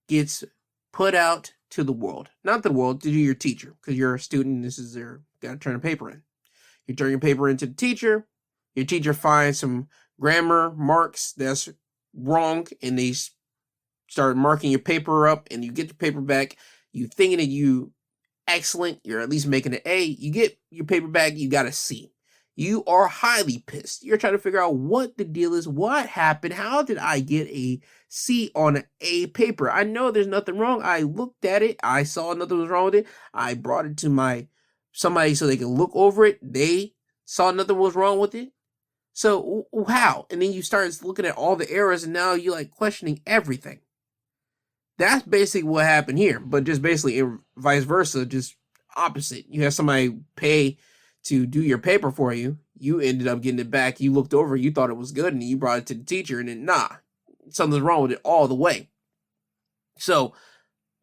[SPEAKER 2] gets put out to the world, not the world, to your teacher, because you're a student. This is their got to turn a paper in. You turn your paper into the teacher. Your teacher finds some grammar marks that's wrong, and they start marking your paper up, and you get your paper back. You thinking that you excellent, you're at least making an A. You get your paper back, you got a C. You are highly pissed. You're trying to figure out what the deal is, what happened, how did I get a C on an A paper? I know there's nothing wrong. I looked at it, I saw nothing was wrong with it. I brought it to somebody so they can look over it. They saw nothing was wrong with it. So how? And then you start looking at all the errors, and now you're like questioning everything. That's basically what happened here, but just basically vice versa, just opposite. You have somebody pay to do your paper for you. You ended up getting it back. You looked over, you thought it was good, and you brought it to the teacher, and then nah, something's wrong with it all the way. So,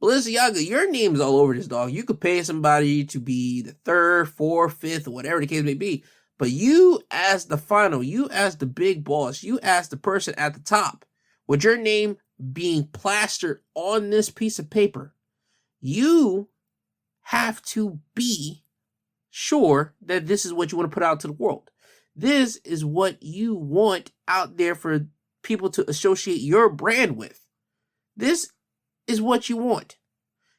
[SPEAKER 2] Balenciaga, your name's all over this, dog. You could pay somebody to be the third, fourth, fifth, or whatever the case may be. But you as the final, you as the big boss, you as the person at the top, with your name being plastered on this piece of paper, you have to be sure that this is what you want to put out to the world. This is what you want out there for people to associate your brand with. This is what you want.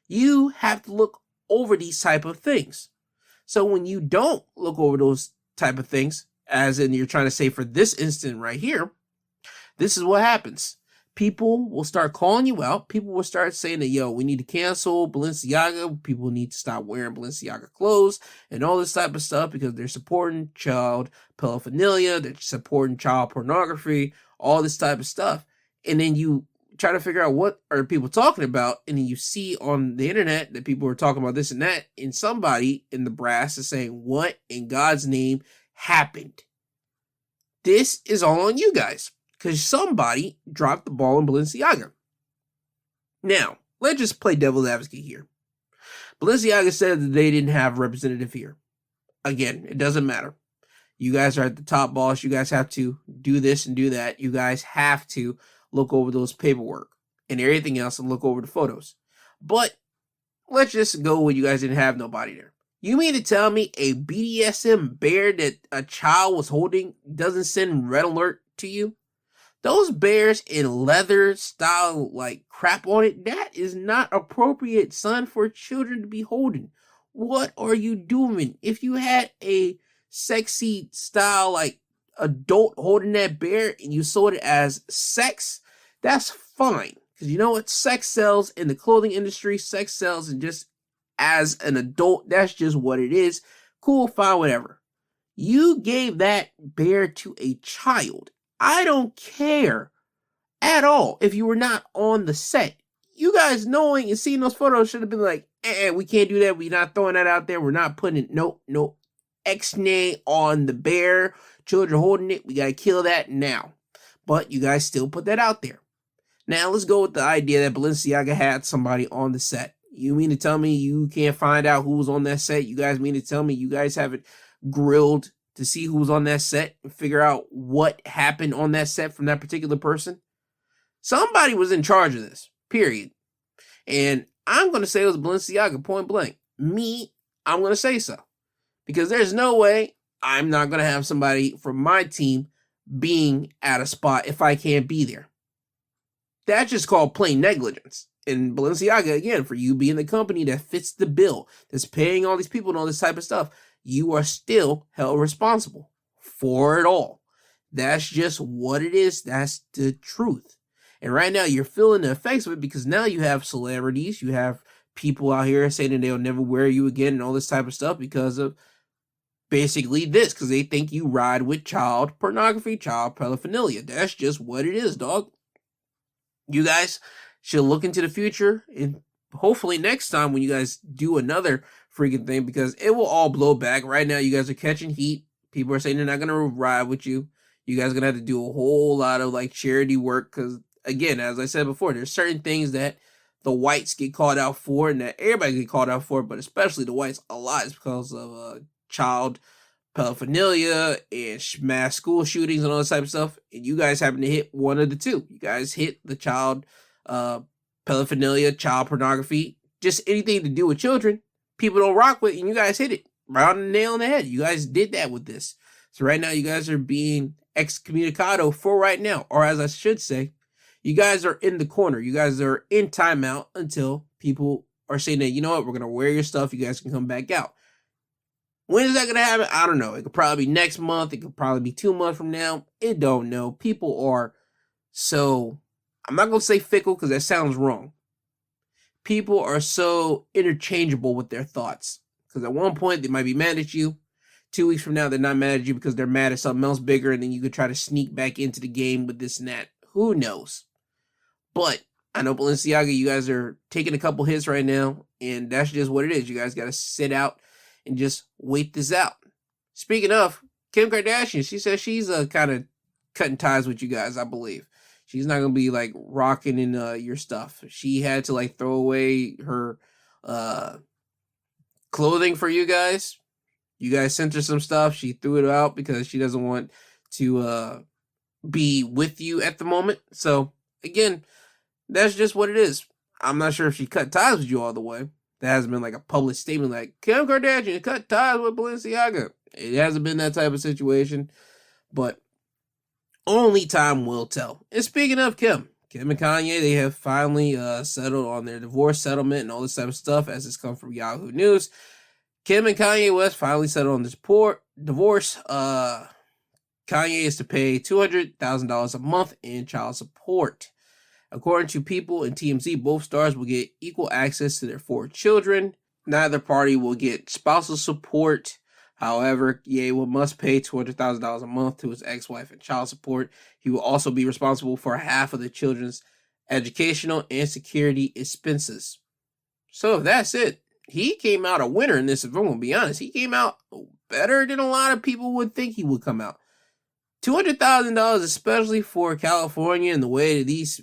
[SPEAKER 2] You have to look over these type of things. So when you don't look over those type of things, as in you're trying to say for this instant right here, this is what happens. People will start calling you out. People will start saying that, yo, we need to cancel Balenciaga. People need to stop wearing Balenciaga clothes and all this type of stuff because they're supporting child pedophilia, they're supporting child pornography, all this type of stuff. And then you try to figure out what are people talking about, and then you see on the internet that people are talking about this and that, and somebody in the brass is saying, what in God's name happened? This is all on you guys, because somebody dropped the ball in Balenciaga. Now, let's just play devil's advocate here. Balenciaga said that they didn't have a representative here. Again, it doesn't matter. You guys are at the top boss. You guys have to do this and do that. You guys have to look over those paperwork and everything else and look over the photos. But let's just go with you guys didn't have nobody there. You mean to tell me a BDSM bear that a child was holding doesn't send red alert to you? Those bears in leather style like crap on it, that is not appropriate, son, for children to be holding. What are you doing? If you had a sexy style like adult holding that bear and you sold it as sex, that's fine. Because you know what? Sex sells in the clothing industry. Sex sells, and just as an adult, that's just what it is. Cool, fine, whatever. You gave that bear to a child. I don't care at all if you were not on the set. You guys knowing and seeing those photos should have been like, we can't do that. We're not throwing that out there. We're not putting it, nope. X-nay on the bear. Children holding it. We got to kill that now. But you guys still put that out there. Now, let's go with the idea that Balenciaga had somebody on the set. You mean to tell me you can't find out who was on that set? You guys mean to tell me you guys haven't grilled to see who was on that set and figure out what happened on that set from that particular person? Somebody was in charge of this, period. And I'm going to say it was Balenciaga, point blank. I'm going to say so. Because there's no way I'm not going to have somebody from my team being at a spot if I can't be there. That's just called plain negligence. And Balenciaga, again, for you being the company that fits the bill, that's paying all these people and all this type of stuff, you are still held responsible for it all. That's just what it is. That's the truth. And right now, you're feeling the effects of it because now you have celebrities, you have people out here saying that they'll never wear you again and all this type of stuff because of basically this, because they think you ride with child pornography, child pedophilia. That's just what it is, dog. You guys should look into the future, and hopefully next time when you guys do another freaking thing, because it will all blow back. Right now, you guys are catching heat. People are saying they're not going to ride with you. You guys are going to have to do a whole lot of like charity work because, again, as I said before, there's certain things that the whites get called out for and that everybody get called out for, but especially the whites a lot is because of child pedophilia and mass school shootings and all this type of stuff. And you guys happen to hit one of the two. You guys hit the child pedophilia, child pornography, just anything to do with children. People don't rock with, and you guys hit it right on the nail on the head. You guys did that with this. So right now, you guys are being excommunicado for right now, or as I should say, you guys are in the corner. You guys are in timeout until people are saying that, you know what, we're going to wear your stuff. You guys can come back out. When is that going to happen? I don't know. It could probably be next month. It could probably be 2 months from now. It don't know. People are so, I'm not going to say fickle because that sounds wrong. People are so interchangeable with their thoughts. Because at one point, they might be mad at you. 2 weeks from now, they're not mad at you because they're mad at something else bigger. And then you could try to sneak back into the game with this and that. Who knows? But I know Balenciaga, you guys are taking a couple hits right now. And that's just what it is. You guys got to sit out and just wait this out. Speaking of, Kim Kardashian, she says she's kind of cutting ties with you guys, I believe. She's not going to be like rocking in your stuff. She had to like throw away her clothing for you guys. You guys sent her some stuff. She threw it out because she doesn't want to be with you at the moment. So, again, that's just what it is. I'm not sure if she cut ties with you all the way. That hasn't been like a public statement like, Kim Kardashian cut ties with Balenciaga. It hasn't been that type of situation. But only time will tell. And speaking of Kim and Kanye, they have finally settled on their divorce settlement and all this type of stuff, as it's come from Yahoo News. Kim and Kanye West finally settled on this divorce. Kanye is to pay $200,000 a month in child support. According to People and TMZ, both stars will get equal access to their 4 children. Neither party will get spousal support. However, Ye must pay $200,000 a month to his ex-wife in child support. He will also be responsible for half of the children's educational and security expenses. So that's it. He came out a winner in this, if I'm going to be honest. He came out better than a lot of people would think he would come out. $200,000, especially for California and the way that these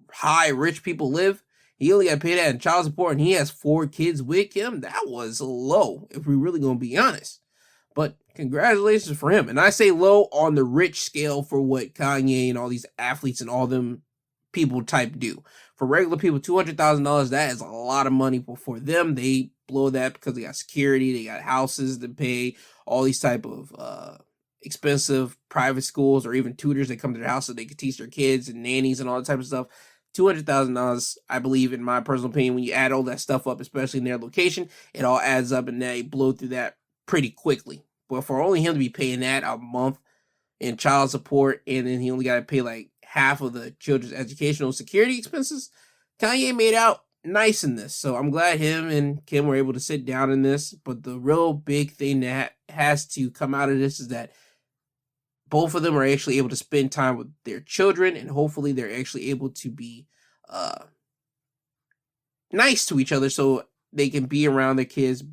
[SPEAKER 2] high rich people live. He only got paid that in child support, and he has 4 kids with him. That was low, if we're really going to be honest. But congratulations for him. And I say low on the rich scale for what Kanye and all these athletes and all them people type do. For regular people, $200,000, that is a lot of money for them. They blow that because they got security, they got houses to pay, all these type of expensive private schools or even tutors that come to their house so they can teach their kids and nannies and all that type of stuff. $200,000, I believe, in my personal opinion, when you add all that stuff up, especially in their location, it all adds up and they blow through that pretty quickly. But for only him to be paying that a month in child support, and then he only got to pay like half of the children's educational security expenses, Kanye made out nice in this. So I'm glad him and Kim were able to sit down in this. But the real big thing that has to come out of this is that both of them are actually able to spend time with their children, and hopefully they're actually able to be nice to each other so they can be around the kids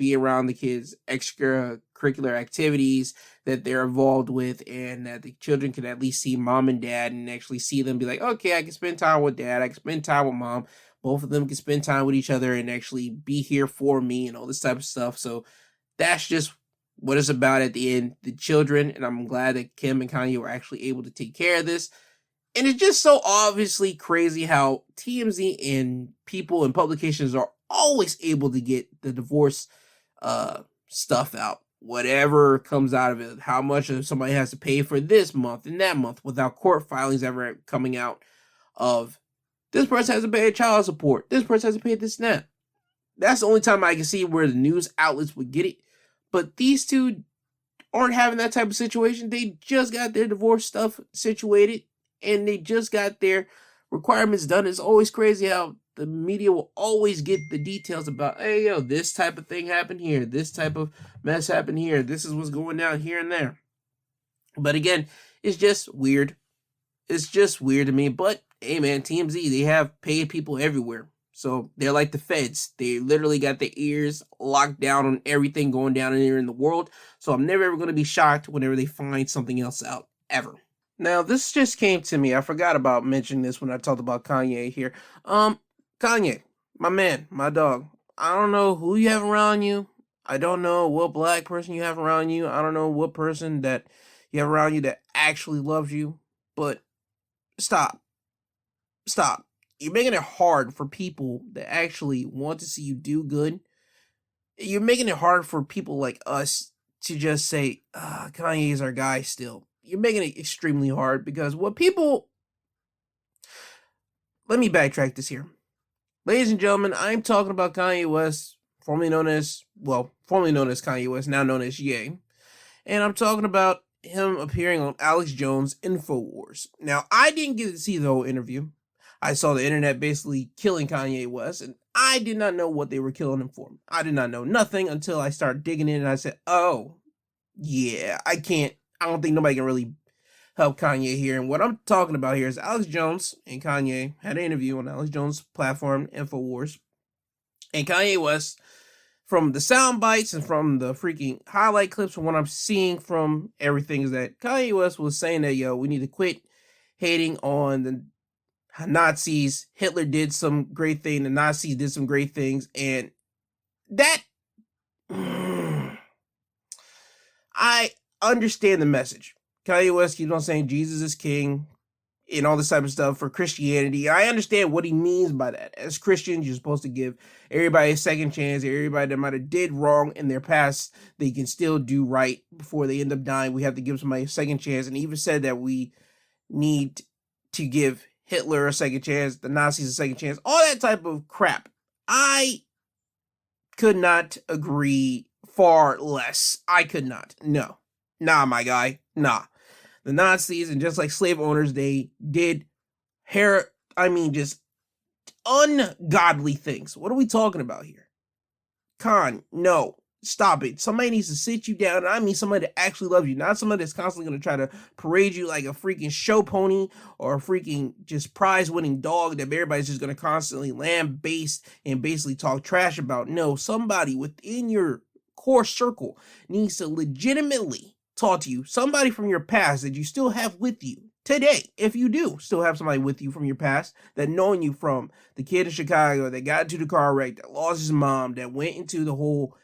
[SPEAKER 2] extracurricular activities that they're involved with, and that the children can at least see mom and dad and actually see them be like, okay, I can spend time with dad, I can spend time with mom. Both of them can spend time with each other and actually be here for me and all this type of stuff. So that's just what it's about at the end, the children. And I'm glad that Kim and Kanye were actually able to take care of this. And it's just so obviously crazy how TMZ and people and publications are always able to get the divorce stuff out. Whatever comes out of it, how much somebody has to pay for this month and that month, without court filings ever coming out of this person has to pay child support, this person has to pay this and that. That's the only time I can see where the news outlets would get it. But these two aren't having that type of situation. They just got their divorce stuff situated, and they just got their requirements done. It's always crazy how the media will always get the details about, hey, yo, this type of thing happened here, this type of mess happened here, this is what's going down here and there. But again, it's just weird. It's just weird to me. But hey, man, TMZ, they have paid people everywhere. So they're like the feds. They literally got their ears locked down on everything going down in here in the world. So I'm never ever going to be shocked whenever they find something else out, ever. Now, this just came to me. I forgot about mentioning this when I talked about Kanye here. Kanye, my man, my dog. I don't know who you have around you. I don't know what black person you have around you. I don't know what person that you have around you that actually loves you. But stop. Stop. You're making it hard for people that actually want to see you do good. You're making it hard for people like us to just say, Kanye is our guy still. You're making it extremely hard because what people... Let me backtrack this here. Ladies and gentlemen, I'm talking about Kanye West, formerly known as Kanye West, now known as Ye. And I'm talking about him appearing on Alex Jones' InfoWars. Now, I didn't get to see the whole interview. I saw the internet basically killing Kanye West, and I did not know what they were killing him for. I did not know nothing until I started digging in, and I said, oh, yeah, I don't think nobody can really help Kanye here. And what I'm talking about here is Alex Jones and Kanye had an interview on Alex Jones' platform, InfoWars. And Kanye West from the sound bites and from the freaking highlight clips, from what I'm seeing from everything, is that Kanye West was saying that, yo, we need to quit hating on the Nazis. Hitler did some great thing. The Nazis did some great things. And that, I understand the message. Kanye West keeps on saying Jesus is king and all this type of stuff for Christianity. I understand what he means by that. As Christians, you're supposed to give everybody a second chance. Everybody that might have did wrong in their past, they can still do right before they end up dying. We have to give somebody a second chance. And he even said that we need to give Hitler a second chance, the Nazis a second chance, all that type of crap. I could not agree far less. I could not. No. Nah, my guy. Nah. The Nazis, and just like slave owners, they did just ungodly things. What are we talking about here? Khan, no. Stop it. Somebody needs to sit you down. I mean somebody that actually loves you, not somebody that's constantly going to try to parade you like a freaking show pony or a freaking just prize-winning dog that everybody's just going to constantly lambaste and basically talk trash about. No, somebody within your core circle needs to legitimately talk to you. Somebody from your past that you still have with you today. If you do still have somebody with you from your past that known you from the kid in Chicago that got into the car wreck, that lost his mom, that went into the whole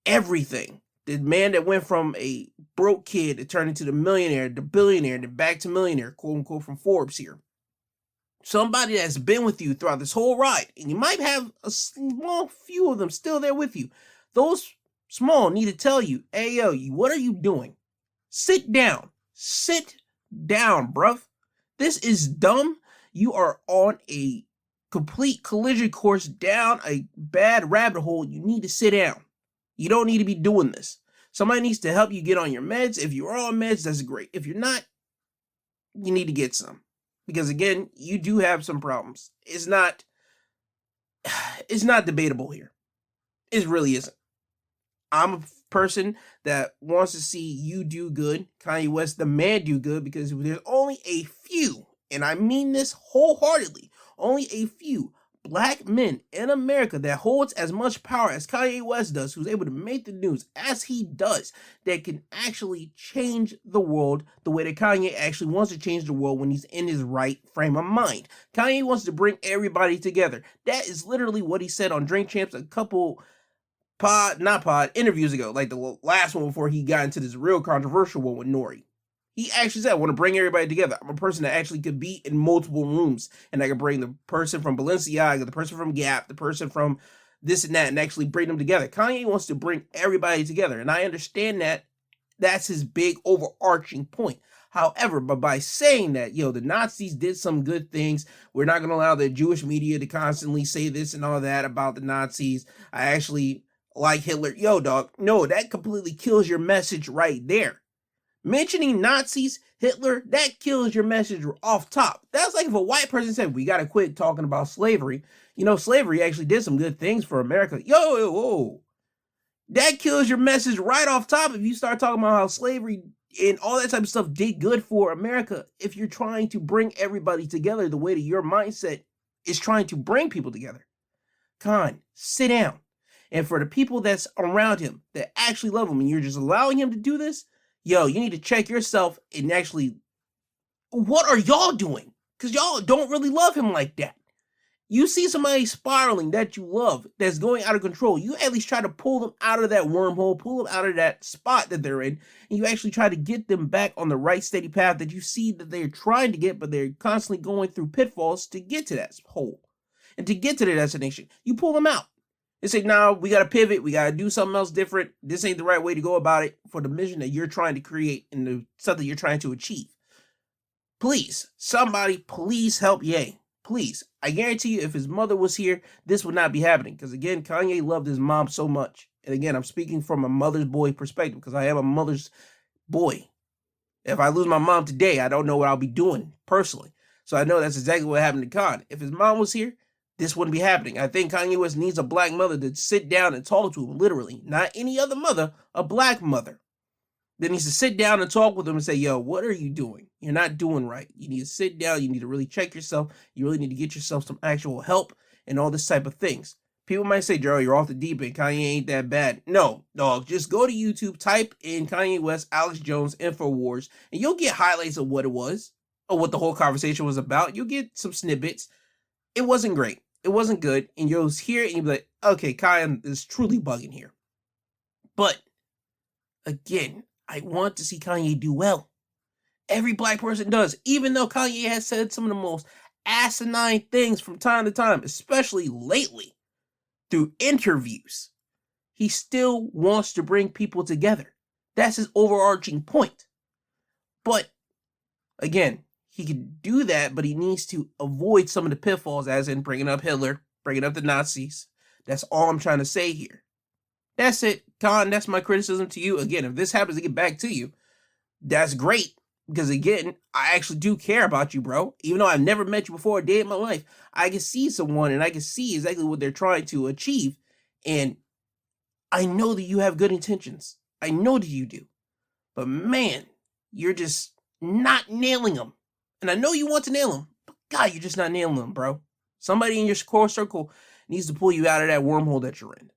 [SPEAKER 2] everything. The man that went from a broke kid that turned into the millionaire, the billionaire, then back to millionaire, quote unquote, from Forbes here. Somebody that's been with you throughout this whole ride, and you might have a small few of them still there with you. Those small need to tell you, hey, yo, what are you doing? Sit down. Sit down, bruv. This is dumb. You are on a complete collision course down a bad rabbit hole. You need to sit down. You don't need to be doing this. Somebody needs to help you get on your meds. If you are on meds, that's great. If you're not, you need to get some. Because again, you do have some problems. It's not debatable here. It really isn't. I'm a person that wants to see you do good, Kanye West, the man, do good, because there's only a few, and I mean this wholeheartedly, only a few black men in America that holds as much power as Kanye West does, who's able to make the news as he does, that can actually change the world the way that Kanye actually wants to change the world when he's in his right frame of mind. Kanye wants to bring everybody together. That is literally what he said on Drink Champs a couple interviews ago, like the last one before he got into this real controversial one with Nori. He actually said, I want to bring everybody together. I'm a person that actually could be in multiple rooms, and I can bring the person from Balenciaga, the person from Gap, the person from this and that, and actually bring them together. Kanye wants to bring everybody together, and I understand that that's his big overarching point. However, but by saying that, the Nazis did some good things, we're not going to allow the Jewish media to constantly say this and all that about the Nazis. I actually like Hitler. Yo, dog, no, that completely kills your message right there. Mentioning Nazis, Hitler, that kills your message off top. That's like if a white person said, we got to quit talking about slavery. Slavery actually did some good things for America. Whoa. That kills your message right off top if you start talking about how slavery and all that type of stuff did good for America. If you're trying to bring everybody together the way that your mindset is trying to bring people together. Khan, sit down. And for the people that's around him that actually love him and you're just allowing him to do this, you need to check yourself and actually, what are y'all doing? Because y'all don't really love him like that. You see somebody spiraling that you love, that's going out of control, you at least try to pull them out of that wormhole, pull them out of that spot that they're in, and you actually try to get them back on the right steady path that you see that they're trying to get, but they're constantly going through pitfalls to get to that hole. And to get to the destination, you pull them out. They say, no, we got to pivot. We got to do something else different. This ain't the right way to go about it for the mission that you're trying to create and the stuff that you're trying to achieve. Please, somebody, please help Ye. Please. I guarantee you, if his mother was here, this would not be happening. Because again, Kanye loved his mom so much. And again, I'm speaking from a mother's boy perspective because I am a mother's boy. If I lose my mom today, I don't know what I'll be doing personally. So I know that's exactly what happened to Khan. If his mom was here, this wouldn't be happening. I think Kanye West needs a black mother to sit down and talk to him, literally. Not any other mother, a black mother. That needs to sit down and talk with him and say, yo, what are you doing? You're not doing right. You need to sit down. You need to really check yourself. You really need to get yourself some actual help and all this type of things. People might say, Gerald, you're off the deep end. Kanye ain't that bad. No, dog. Just go to YouTube, type in Kanye West, Alex Jones, InfoWars, and you'll get highlights of what it was, or what the whole conversation was about. You'll get some snippets. It wasn't great. It wasn't good. And you'll hear it and you'll be like, okay, Kanye is truly bugging here. But, again, I want to see Kanye do well. Every black person does. Even though Kanye has said some of the most asinine things from time to time, especially lately, through interviews, he still wants to bring people together. That's his overarching point. But, again, he can do that, but he needs to avoid some of the pitfalls, as in bringing up Hitler, bringing up the Nazis. That's all I'm trying to say here. That's it, Con. That's my criticism to you. Again, if this happens to get back to you, that's great. Because, again, I actually do care about you, bro. Even though I've never met you before a day in my life, I can see someone and I can see exactly what they're trying to achieve. And I know that you have good intentions. I know that you do. But, man, you're just not nailing them. And I know you want to nail them, but, God, you're just not nailing them, bro. Somebody in your core circle needs to pull you out of that wormhole that you're in.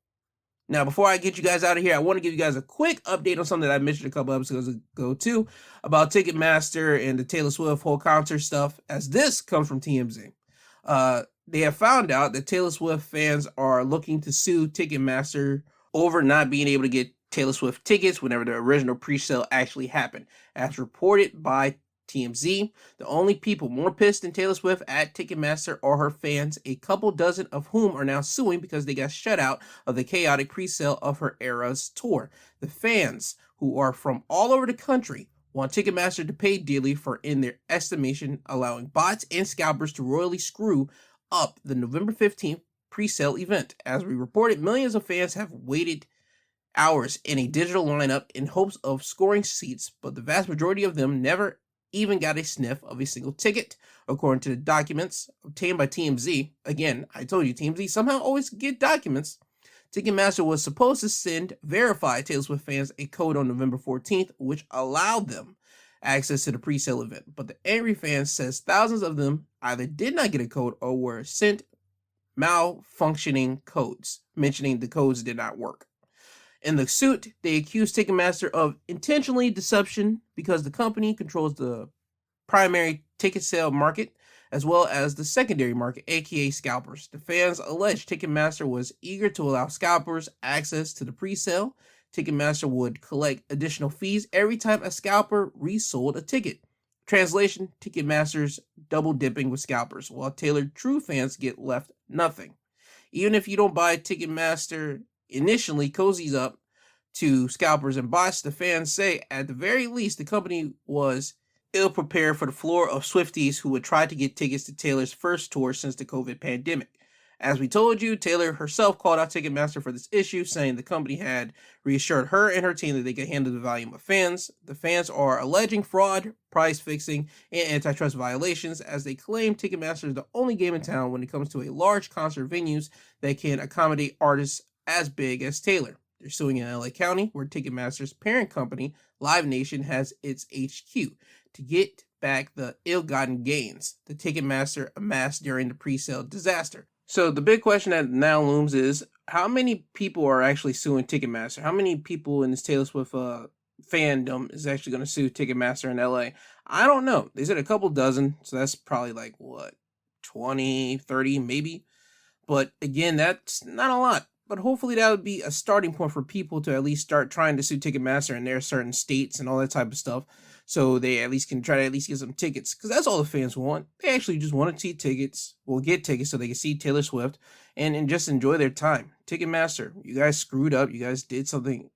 [SPEAKER 2] Now, before I get you guys out of here, I want to give you guys a quick update on something that I mentioned a couple episodes ago, too, about Ticketmaster and the Taylor Swift whole concert stuff, as this comes from TMZ. They have found out that Taylor Swift fans are looking to sue Ticketmaster over not being able to get Taylor Swift tickets whenever the original pre-sale actually happened. As reported by TMZ, the only people more pissed than Taylor Swift at Ticketmaster are her fans, a couple dozen of whom are now suing because they got shut out of the chaotic pre-sale of her Eras tour. The fans, who are from all over the country, want Ticketmaster to pay dearly for, in their estimation, allowing bots and scalpers to royally screw up the November 15th pre-sale event. As we reported, millions of fans have waited hours in a digital lineup in hopes of scoring seats, but the vast majority of them never even got a sniff of a single ticket, according to the documents obtained by TMZ. Again, I told you, TMZ somehow always get documents. Ticketmaster was supposed to send verified Taylor Swift fans a code on November 14th, which allowed them access to the pre-sale event. But the angry fans says thousands of them either did not get a code or were sent malfunctioning codes, mentioning the codes did not work. In the suit, they accused Ticketmaster of intentionally deception because the company controls the primary ticket sale market as well as the secondary market, aka scalpers. The fans alleged Ticketmaster was eager to allow scalpers access to the pre-sale. Ticketmaster would collect additional fees every time a scalper resold a ticket. Translation, Ticketmaster's double dipping with scalpers, while Taylor true fans get left nothing. Even if you don't buy Ticketmaster initially cozies up to scalpers and bots, the fans say at the very least the company was ill prepared for the floor of Swifties who would try to get tickets to Taylor's first tour since the COVID pandemic. As we told you, Taylor herself called out Ticketmaster for this issue, saying the company had reassured her and her team that they could handle the volume of fans. The fans are alleging fraud, price fixing, and antitrust violations, as they claim Ticketmaster is the only game in town when it comes to a large concert venues that can accommodate artists as big as Taylor. They're suing in LA County, where Ticketmaster's parent company, Live Nation, has its HQ, to get back the ill-gotten gains the Ticketmaster amassed during the pre-sale disaster. So the big question that now looms is, how many people are actually suing Ticketmaster? How many people in this Taylor Swift fandom is actually going to sue Ticketmaster in LA? I don't know. They said a couple dozen, so that's probably like, 20, 30 maybe? But again, that's not a lot. But hopefully that would be a starting point for people to at least start trying to sue Ticketmaster in their certain states and all that type of stuff. So they at least can try to at least get some tickets. Because that's all the fans want. They actually just want to see tickets. Well, get tickets so they can see Taylor Swift and just enjoy their time. Ticketmaster, you guys screwed up. You guys did something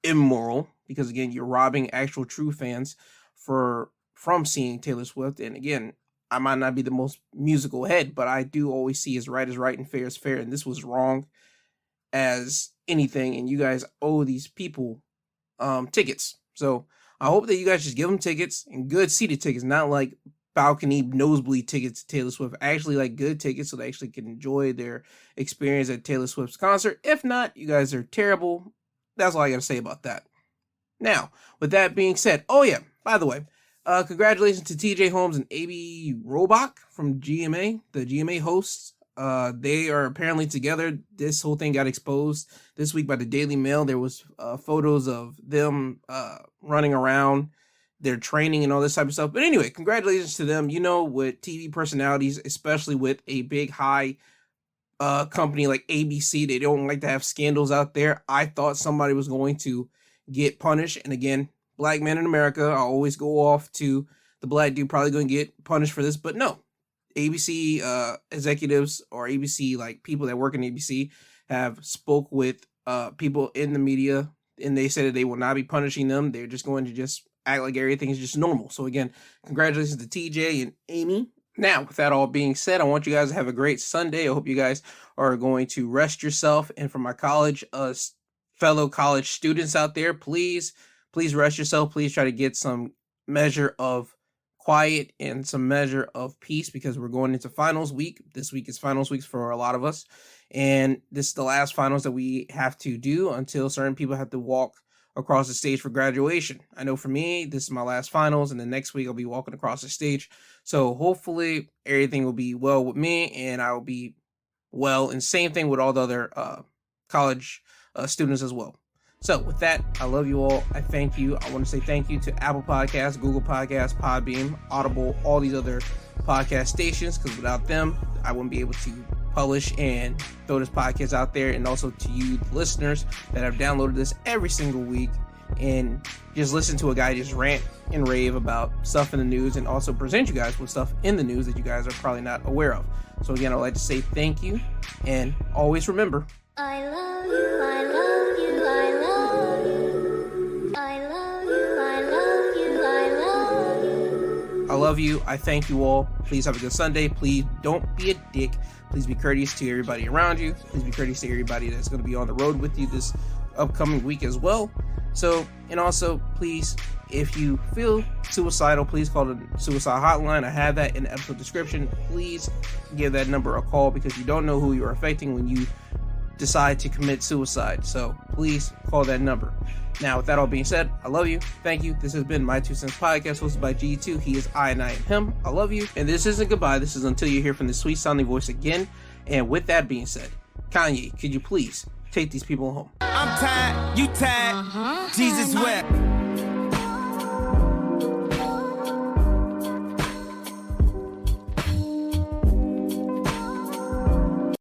[SPEAKER 2] immoral. Because again, you're robbing actual true fans from seeing Taylor Swift. And again, I might not be the most musical head, but I do always see is right and fair is fair. And this was wrong as anything, and you guys owe these people tickets. So I hope that you guys just give them tickets, and good seated tickets, not like balcony nosebleed tickets to Taylor Swift. Actually like good tickets so they actually can enjoy their experience at Taylor Swift's concert. If not, you guys are terrible. That's all I gotta say about that. Now, with that being said, oh yeah, by the way, congratulations to TJ Holmes and AB Robach from GMA, the GMA hosts They are apparently together. This whole thing got exposed this week by the Daily Mail. There was photos of them running around, their training and all this type of stuff. But anyway, congratulations to them. You know, with TV personalities, especially with a big high company like ABC, they don't like to have scandals out there. I thought somebody was going to get punished. And again, black men in America, I always go off to the black dude probably going to get punished for this. But no, ABC executives or ABC, like people that work in ABC, have spoke with people in the media, and they said that they will not be punishing them. They're just going to just act like everything is just normal. So again, congratulations to TJ and Amy. Now, with that all being said, I want you guys to have a great Sunday. I hope you guys are going to rest yourself. And for my college fellow college students out there, please rest yourself. Please try to get some measure of quiet and some measure of peace, because we're going into finals week. This week is finals week for a lot of us. And this is the last finals that we have to do until certain people have to walk across the stage for graduation. I know for me, this is my last finals, and the next week I'll be walking across the stage. So hopefully everything will be well with me, and I will be well. And same thing with all the other college students as well. So with that, I love you all. I thank you. I want to say thank you to Apple Podcasts, Google Podcasts, Podbeam, Audible, all these other podcast stations, because without them, I wouldn't be able to publish and throw this podcast out there. And also to you, the listeners that have downloaded this every single week and just listen to a guy just rant and rave about stuff in the news, and also present you guys with stuff in the news that you guys are probably not aware of. So again, I'd like to say thank you, and always remember,
[SPEAKER 4] I love you, I love you, I love you. I love you, I love you, I love you.
[SPEAKER 2] I love you. I thank you all. Please have a good Sunday. Please don't be a dick. Please be courteous to everybody around you. Please be courteous to everybody that's going to be on the road with you this upcoming week as well. So, and also, please, if you feel suicidal, please call the suicide hotline. I have that in the episode description. Please give that number a call, because you don't know who you are affecting when you decide to commit suicide. So please call that number. Now, with that all being said, I love you. Thank you. This has been My 2 Cents Podcast, hosted by G2. He is I, and I am him. I love you. And this isn't goodbye. This is until you hear from the sweet sounding voice again. And with that being said, Kanye, could you please take these people home?
[SPEAKER 5] I'm tired, you tired, Jesus wept.